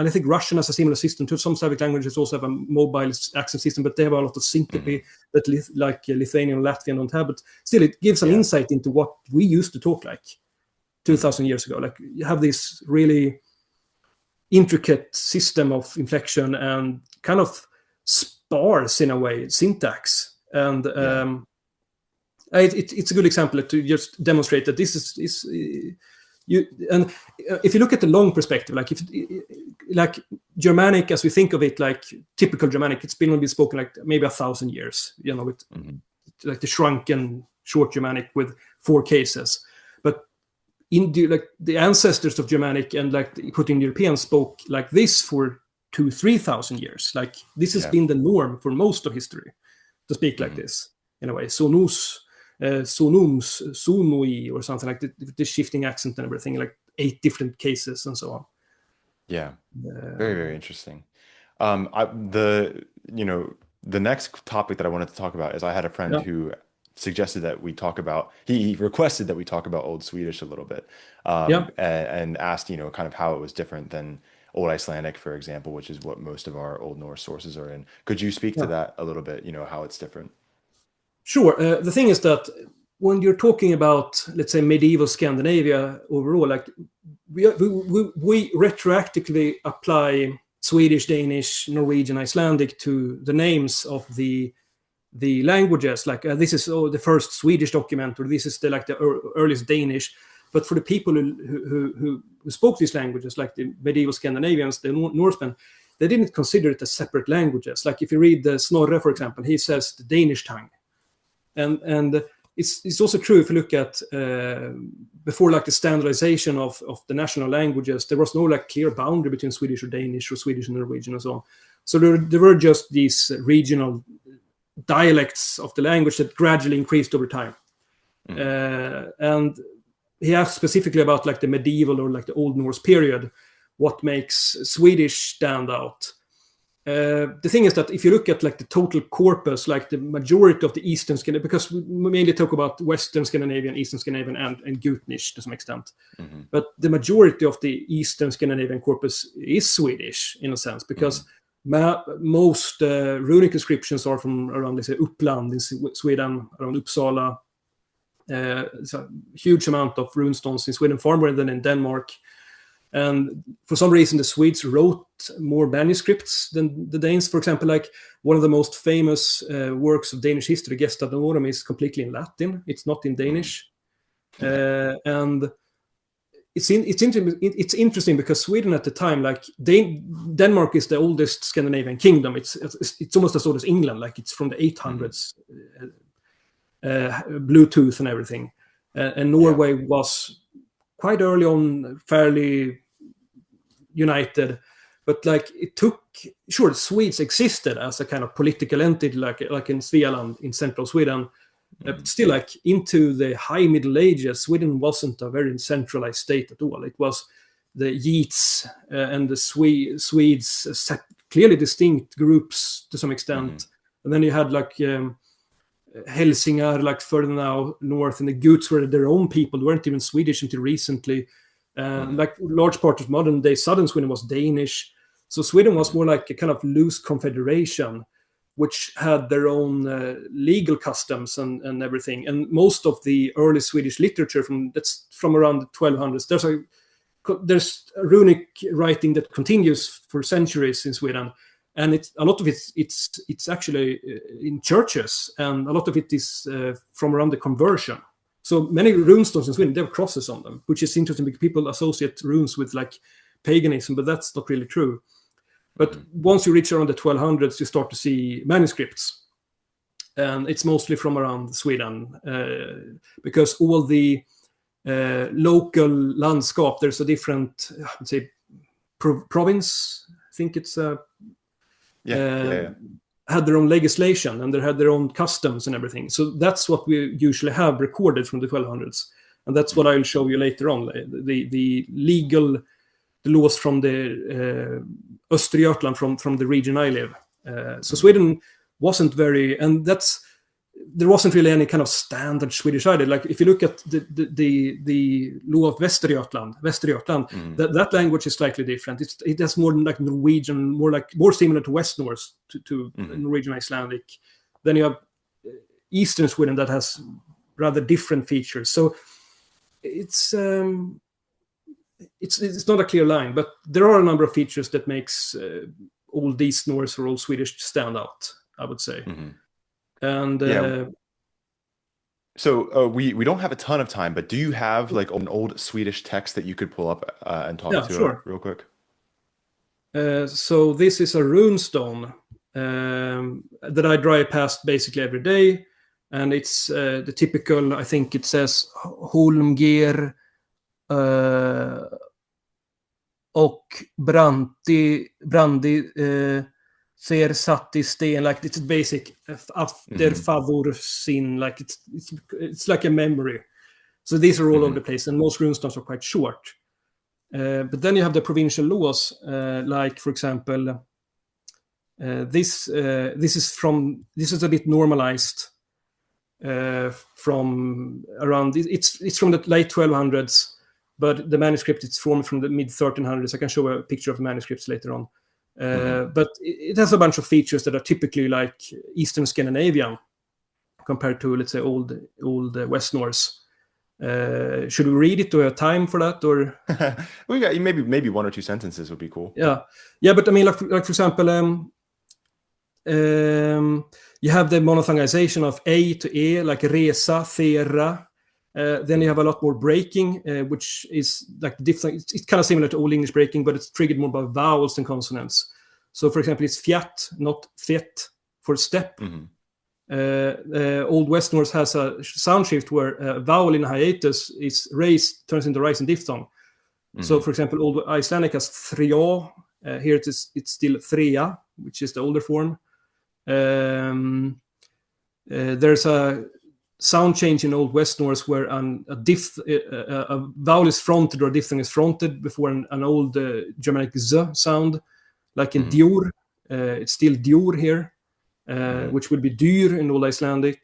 I think Russian has a similar system to some Slavic languages also have a mobile accent system, but they have a lot of syncope Hmm. that like Lithuanian and Latvian don't have. But still, it gives some Yeah. insight into what we used to talk like Hmm. 2,000 years ago. Like you have this really intricate system of inflection and kind of sparse in a way syntax. And Yeah. it's a good example to just demonstrate that this is you. And if you look at the long perspective, like if like Germanic as we think of it, like typical Germanic, it's been spoken like maybe 1,000 years, with Hmm. like the shrunken short Germanic with 4 cases. But like the ancestors of Germanic and like the Proto Europeans spoke like this for 2,000-3,000 years. Like this has Yeah. been the norm for most of history to speak like Hmm. this in a way. Sonus, sonums, sonui, or something like the shifting accent and everything, like 8 different cases and so on. Yeah. Very Uh, interesting. The the next topic that I wanted to talk about is I had a friend yeah, who suggested that we talk about he requested that we talk about Old Swedish a little bit, yeah, and asked kind of how it was different than Old Icelandic, for example, which is what most of our Old Norse sources are in. Could you speak to yeah. that a little bit? How it's different? Sure. The thing is that when you're talking about, let's say, medieval Scandinavia overall, like we retroactively apply Swedish, Danish, Norwegian, Icelandic to the names of the languages. Like this is the first Swedish document, or this is the earliest Danish. But for the people who spoke these languages, like the medieval Scandinavians, the Norsemen, they didn't consider it as separate languages. Like if you read the Snorre, for example, he says the Danish tongue, and it's also true if you look at before like the standardization of the national languages, there was no like clear boundary between Swedish or Danish or Swedish and Norwegian and so on. So there were just these regional dialects of the language that gradually increased over time. Hmm. And he asked specifically about like the medieval or like the Old Norse period, what makes Swedish stand out. The thing is that if you look at like the total corpus, like the majority of the Eastern Scandinavian, because we mainly talk about Western Scandinavian, Eastern Scandinavian, and Gutnish to some extent, Hmm. but the majority of the Eastern Scandinavian corpus is Swedish in a sense, because Hmm. most runic inscriptions are from around, let's say, Uppland in Sweden, around Uppsala. It's a huge amount of runestones in Sweden, far more than in Denmark. And for some reason, the Swedes wrote more manuscripts than the Danes. For example, like one of the most famous works of Danish history, Gesta Danorum, is completely in Latin. It's not in Hmm. Danish. Yeah. And it's interesting because Sweden at the time, like Denmark is the oldest Scandinavian kingdom. It's almost as old as England. Like it's from the Hmm. 800s, Bluetooth and everything. And Yeah. Norway was quite early on fairly united, but like it took, sure, Swedes existed as a kind of political entity, like in Svealand in central Sweden, But still, like into the high Middle Ages, Sweden wasn't a very centralized state at all. It was the Yeats and the Swedes, clearly distinct groups to some Hmm. extent. And then you had like Hälsingar, like further now north, and the Guts were their own people. They weren't even Swedish until recently. Hmm. Like large part of modern day southern Sweden was Danish. So Sweden was Hmm. more like a kind of loose confederation, which had their own legal customs and everything. And most of the early Swedish literature that's from around the 1200s. There's runic writing that continues for centuries in Sweden, and a lot of it's actually in churches, and a lot of it is from around the conversion. So many runestones in Sweden, they have crosses on them, which is interesting because people associate runes with like paganism, but that's not really true. But Hmm. once you reach around the 1200s, you start to see manuscripts, and it's mostly from around Sweden because all the local landskap, there's a different, let's say, province. I think it's Yeah, yeah, uh, yeah. had their own legislation and they had their own customs and everything. So that's what we usually have recorded from the 1200s, and that's what Hmm. I'll show you later on. The legal the laws from the Östergötland, from the region I live. So Hmm. Sweden wasn't very, and there wasn't really any kind of standard Swedish either. Like if you look at the law of Västergötland, Hmm. that language is slightly different. It has more like Norwegian, more similar to West Norse, to Hmm. Norwegian Icelandic. Then you have Eastern Sweden that has rather different features. So it's um, it's not a clear line, but there are a number of features that makes Old East Norse or Old Swedish stand out, I would say. Hmm. And Yeah. So we don't have a ton of time, but do you have like an old Swedish text that you could pull up and talk yeah, to it sure. real quick? So this is a runestone that I drive past basically every day, and it's the typical. I think it says Holmger uh, och Brandi ser satt i sten, like it's basic after Hmm. favor sin, like it's like a memory. So these are all over Hmm. the place, and most runestones are quite short. But then you have the provincial laws, like for example, this is a bit normalized from around. It's from the late 1200s, but the manuscript is formed from the mid 1300s. I can show a picture of the manuscripts later on. Hmm. But it has a bunch of features that are typically like Eastern Scandinavian compared to, let's say, old West Norse. Should we read it? Do we have time for that? Or We got maybe one or two sentences would be cool. yeah, yeah. But I mean, like for example, you have the monophthongization of A to E, like resa, thera. Then you Hmm. have a lot more breaking, which is like different. It's kind of similar to Old English breaking, but it's triggered more by vowels than consonants. So, for example, it's fiat, not fet, for step. Hmm. Old West Norse has a sound shift where a vowel in hiatus is raised, turns into rising diphthong. So, Hmm. for example, Old Icelandic has threa. Here it's still threa, which is the older form. There's a sound change in Old West Norse where a vowel is fronted or a diphthong is fronted before an old Germanic z sound, like in Hmm. dior. It's still dior here, Hmm. which would be dyr in Old Icelandic.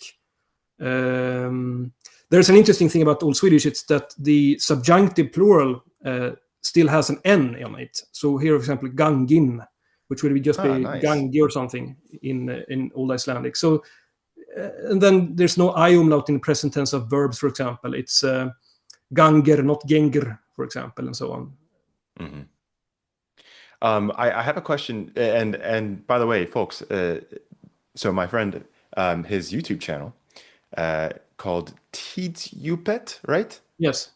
Um, there's an interesting thing about Old Swedish. It's that the subjunctive plural still has an N on it. So here, for example, gangin, which would just Ah, be nice. gangi or something in Old Icelandic. So and then there's no I umlaut in the present tense of verbs, for example. It's ganger, not genger, for example, and so on. Hmm. I have a question, and by the way, folks, so my friend, his YouTube channel, called Tidsdjupet, right? Yes.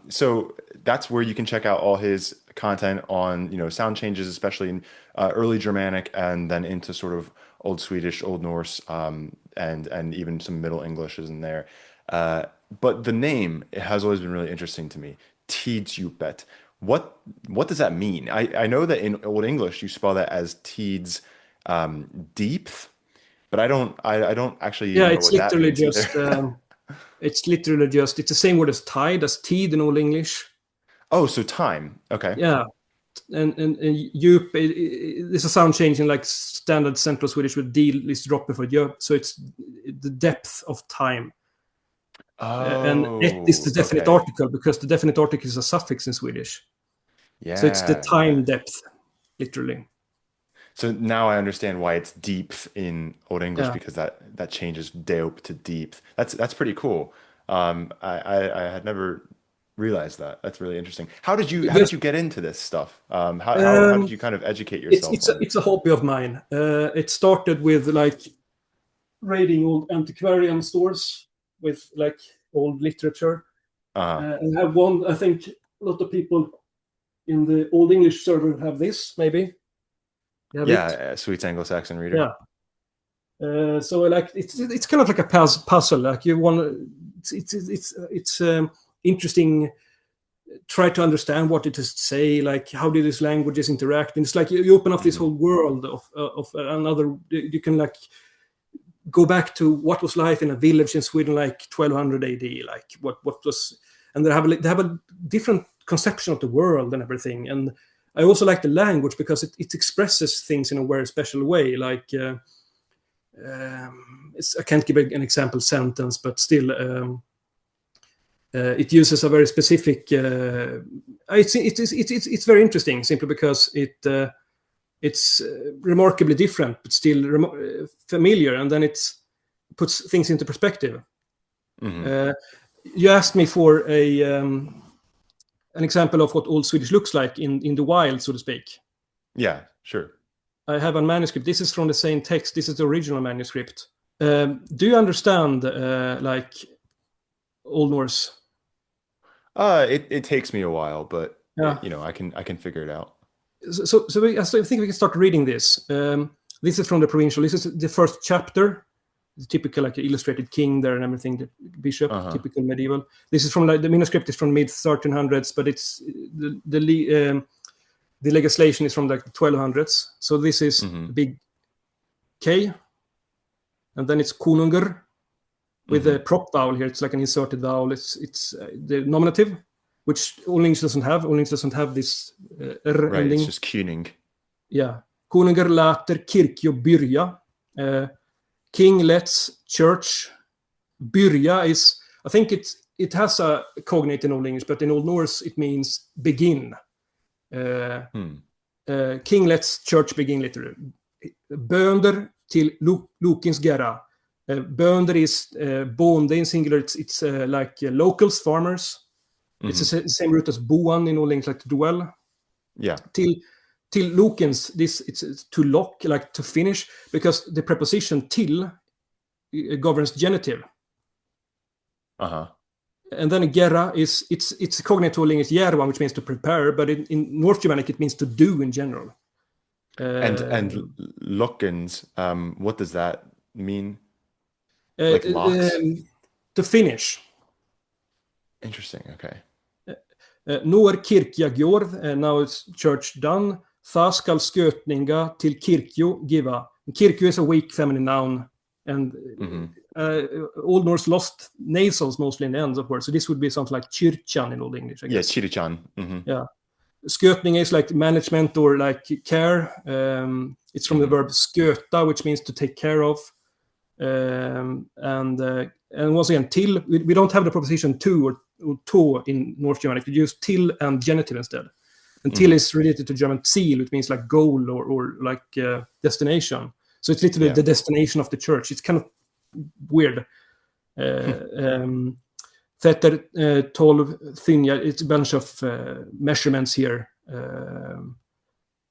So that's where you can check out all his content on, sound changes, especially in early Germanic and then into sort of Old Swedish, Old Norse, and even some Middle English is in there. Uh, but the name has always been really interesting to me. Tidsdjupet. What does that mean? I know that in Old English you spell that as Tids deep, but I don't actually Yeah, know what that means either. it's the same word as tide, as tid in Old English. Oh, so time. Okay. Yeah, and djup, there's a sound change in like standard Central Swedish where d is dropped before djup, so it's the depth of time. And it is the Oh, definite okay. article because the definite article is a suffix in Swedish. So it's the Yeah, yeah. time depth, literally. So now I understand why it's deep in Old English Yeah. because that changes "deop" to deep. That's pretty cool. I had never realized that. That's really interesting. How did Just you get into this stuff? How did um, you kind of educate yourself on? it's a hobby of mine. It started with like raiding old antiquarian stores with like old literature. And I have one. I think a lot of people in the Old English server have this. Maybe you have it. Yeah, Sweet's Anglo-Saxon Reader. Yeah. So like it's kind of like a puzzle. Like you want it's interesting. Try to understand what it is to say. Like how do these languages interact? And it's like you open up this Hmm. whole world of another. You can like go back to what was life in a village in Sweden like 1200 AD. Like what was, and they have a different conception of the world and everything. And I also like the language because it expresses things in a very special way. Like I can't give an example sentence, but still, it uses a very specific. It's very interesting simply because it's remarkably different, but still familiar, and then it puts things into perspective. Hmm. Uh, you asked me for an example of what Old Swedish looks like in the wild, so to speak. Yeah, sure. I have a manuscript. This is from the same text. This is the original manuscript. Do you understand like Old Norse? It takes me a while, but Yeah. I can figure it out. So I think we can start reading this. This is from the provincial. This is the first chapter. The typical like illustrated king there and everything. The bishop, Uh-huh. typical medieval. This is from like, the manuscript is from mid 1300s, but it's the legislation is from like the 1200s. So this is Hmm. big K, and then it's konungar with a Hmm. prop vowel here. It's like an inserted vowel. It's the nominative, which Old English doesn't have. Old English doesn't have this R Right, it's ending. just tuning. Yeah. Konungar later kirkjo byrja. King lets church. Byrja is, I think it has a cognate in Old English, but in Old Norse it means begin. Hmm. King lets church begin literally. Bönder till Lokins gera. Bönder is bonde in singular. It's like locals, farmers. It's Hmm. the same root as boan in Old English, like to dwell. Yeah. Till Lokins, this it's to lock, like to finish, because the preposition till governs genitive. Uh-huh. And then gera is it's cognate to Old English järva, which means to prepare, but in North Germanic it means to do in general. And Lookins, what does that mean? Uh, Like locks? to finish. Interesting. Okay. Når kirkjagård, now it's church done. Tha skal skötninga till kirkjo giva. Kirkjo is a weak feminine noun, and Hmm. Old Norse lost nasals mostly in the ends of words. So this would be something like kyrkjan in Old English, I Yeah, guess. Chirichan. Hmm. Yeah. Skötninga is like management or like care. It's from the Hmm. verb sköta, which means to take care of. And once again, till we don't have the preposition to or to in North Germanic. We use till and genitive instead. And till Hmm. is related to German Ziel, which means like goal or like destination. So it's literally Yeah. the destination of the church. It's kind of weird. Thetter 12 thynja, it's a bunch of measurements here.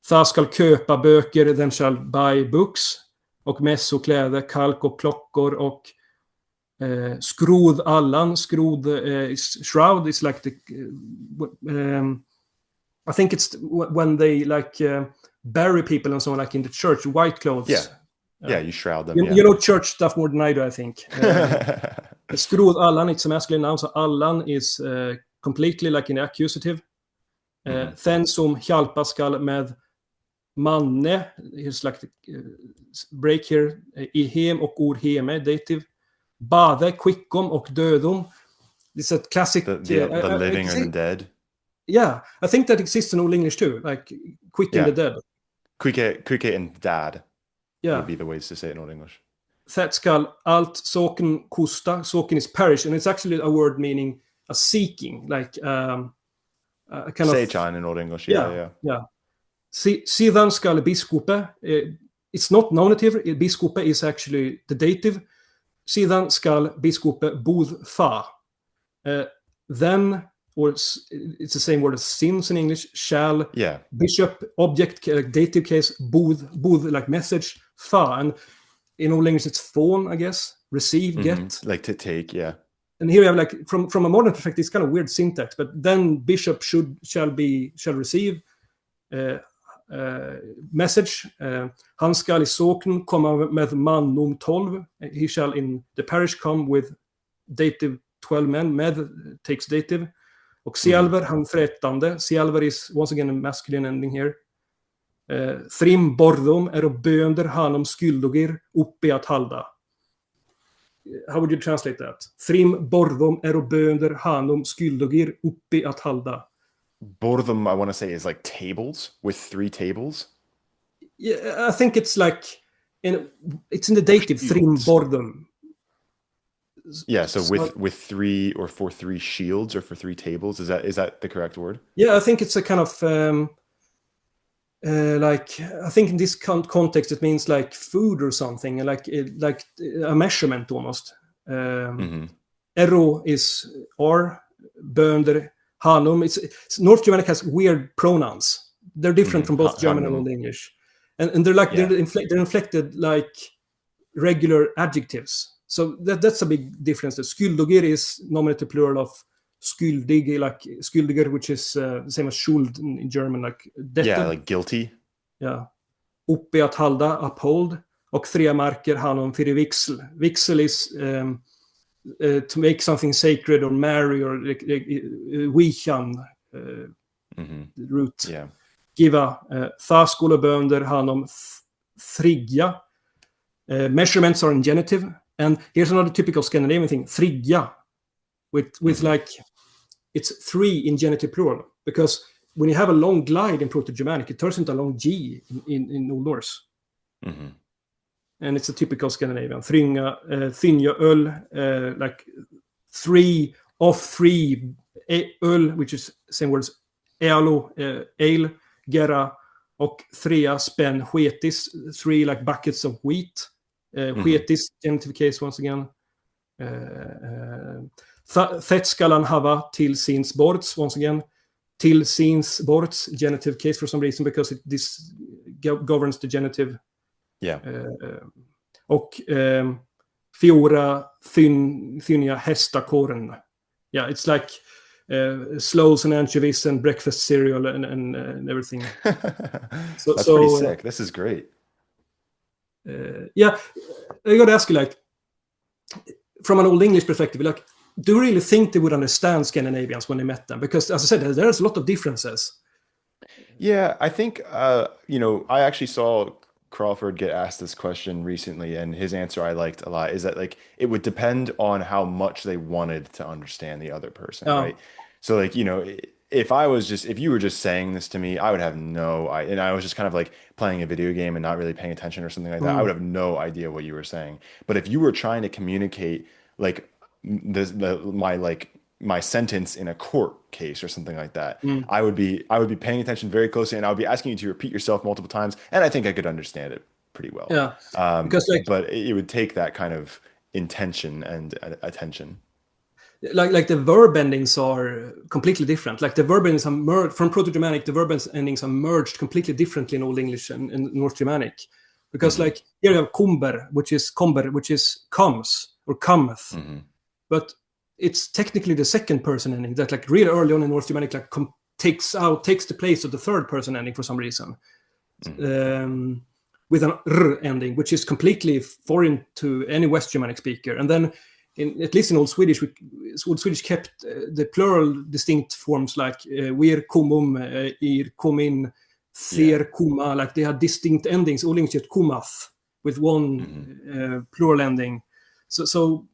Tha skall köpa böcker, then shall buy books. Och mässokläder, kalk och klockor och skrod allan. Skrod shroud is like the I think it's when they like bury people and so on, like in the church, white Yeah. clothes. Yeah, Uh, you shroud them. you Yeah. know church stuff more than I do, I think. Skrod allan, it's a masculine noun, so allan is completely like in accusative. Hmm. Den som hjälpa skall med manne, here's like the break here, i hem och ord heme, dative. Bade, quickum och dödum. It's a classic. The living or the dead. Yeah, I think that exists in Old English too, like quicken the Yeah. dead. Quique and dad Yeah. would be the ways to say it in Old English. That skall allt soken kosta. Soken is parish, and it's actually a word meaning a seeking, like a kind of... Seichan in Old English, yeah. Sedan skall biskope. It's not nominative. Biskope is actually the dative. Sedan skall biskope bodfa. Then, or it's the same word as since in English, shall, bishop, object, dative case, bod like message, fa. And in Old English it's phone, I guess, receive, get. Like to take, yeah. And here we have, like, from a modern perspective, it's kind of weird syntax, but then bishop shall receive message. Han skall I soken komma med man 12. He shall in the parish come with dative 12 men. Med takes dative. Och Sialver, han förrättande. Sialver is once again a masculine ending here. Thrim bordom är och bönder hanom skyldogir uppe att halda. How would you translate that? Thrim bordom är och bönder hanom skyldogir uppe att halda. Bordom, I want to say, is like tables with 3 tables. Yeah, I think it's like it's in the dative. Thrim bordom. Yeah, so with 3 or for 3 shields or for 3 tables, is that the correct word? Yeah, I think it's a kind of like, I think in this context it means like food or something, like a measurement almost. Ero is or, bönder, hanum. It's North Germanic has weird pronouns. They're different from both German and Old English, and they're like they're inflected like regular adjectives. So that's a big difference. Skyldogir is nominative plural of skyldig, like skyldiger, which is the same as schuld in German, like debtor. Yeah, like guilty. Yeah. Uppe att halda, uphold. Och 3 marker hanom för vigsel. Vigsel is to make something sacred or marry or vichan root. Yeah. Giva. Farskolebönder hanom frigga. Measurements are in genitive. And here's another typical Scandinavian thing. Frigga. With like, it's 3 in genitive plural. Because when you have a long glide in Proto-Germanic, it turns into a long G in Old Norse. And it's a typical Scandinavian. Thringa, thinja, öl, like 3 of 3, öl, which is same word as ealo, ale, gera, och 3 spänn, sketis, 3 like buckets of wheat. Sketis, genitive case once again. Fett skall han hava till sins bords, once again. Till sins bords, genitive case for some reason, because this governs the genitive. Yeah. Och fiora, thynia, hästakorn. Yeah, it's like sloes and anchovies and breakfast cereal and everything. That's pretty sick. This is great. Yeah, I got to ask you, like, from an Old English perspective, like, do you really think they would understand Scandinavians when they met them? Because, as I said, there's a lot of differences. Yeah, I think, I actually saw Crawford get asked this question recently, and his answer I liked a lot, is that, like, it would depend on how much they wanted to understand the other person, right? So, like, if you were just saying this to me, I would have no idea. And I was just kind of like playing a video game and not really paying attention or something like that. I would have no idea what you were saying. But if you were trying to communicate like my sentence in a court case or something like that, I would be paying attention very closely, and I would be asking you to repeat yourself multiple times, and I think I could understand it pretty well. Yeah. Because but it would take that kind of intention and attention. Like the verb endings are completely different. Like the verb endings are merged from Proto-Germanic. The verb endings are merged completely differently in Old English and North Germanic, because like here you have komber, which is comes or cometh, but it's technically the second person ending that, like, really early on in North Germanic, like takes the place of the third person ending for some reason, with an r ending, which is completely foreign to any West Germanic speaker. And then at least in Old Swedish, Old Swedish kept the plural distinct forms like wir komum, ir komin, Yeah. ther, komma, like they had distinct endings. Old English just komath with one Hmm. plural ending. So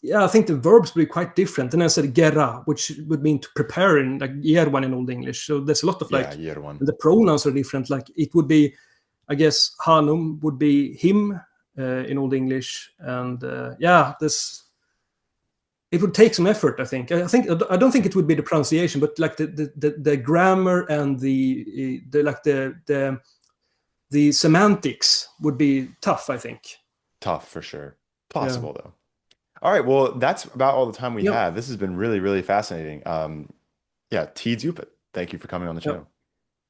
yeah, I think the verbs would be quite different. And I said gera, which would mean to prepare in like one in Old English. So there's a lot of Yeah, like, year one. and the pronouns are different. Like it would be, I guess, hanum would be him in Old English, and yeah, this it would take some effort. I don't think it would be the pronunciation, but like the grammar and the semantics would be tough. I think. Tough for sure. Yeah. Possible though. All right, well, that's about all the time we Yeah. have. This has been really, really fascinating. Yeah, Tidsdjupet. Thank you for coming on the Yeah. show.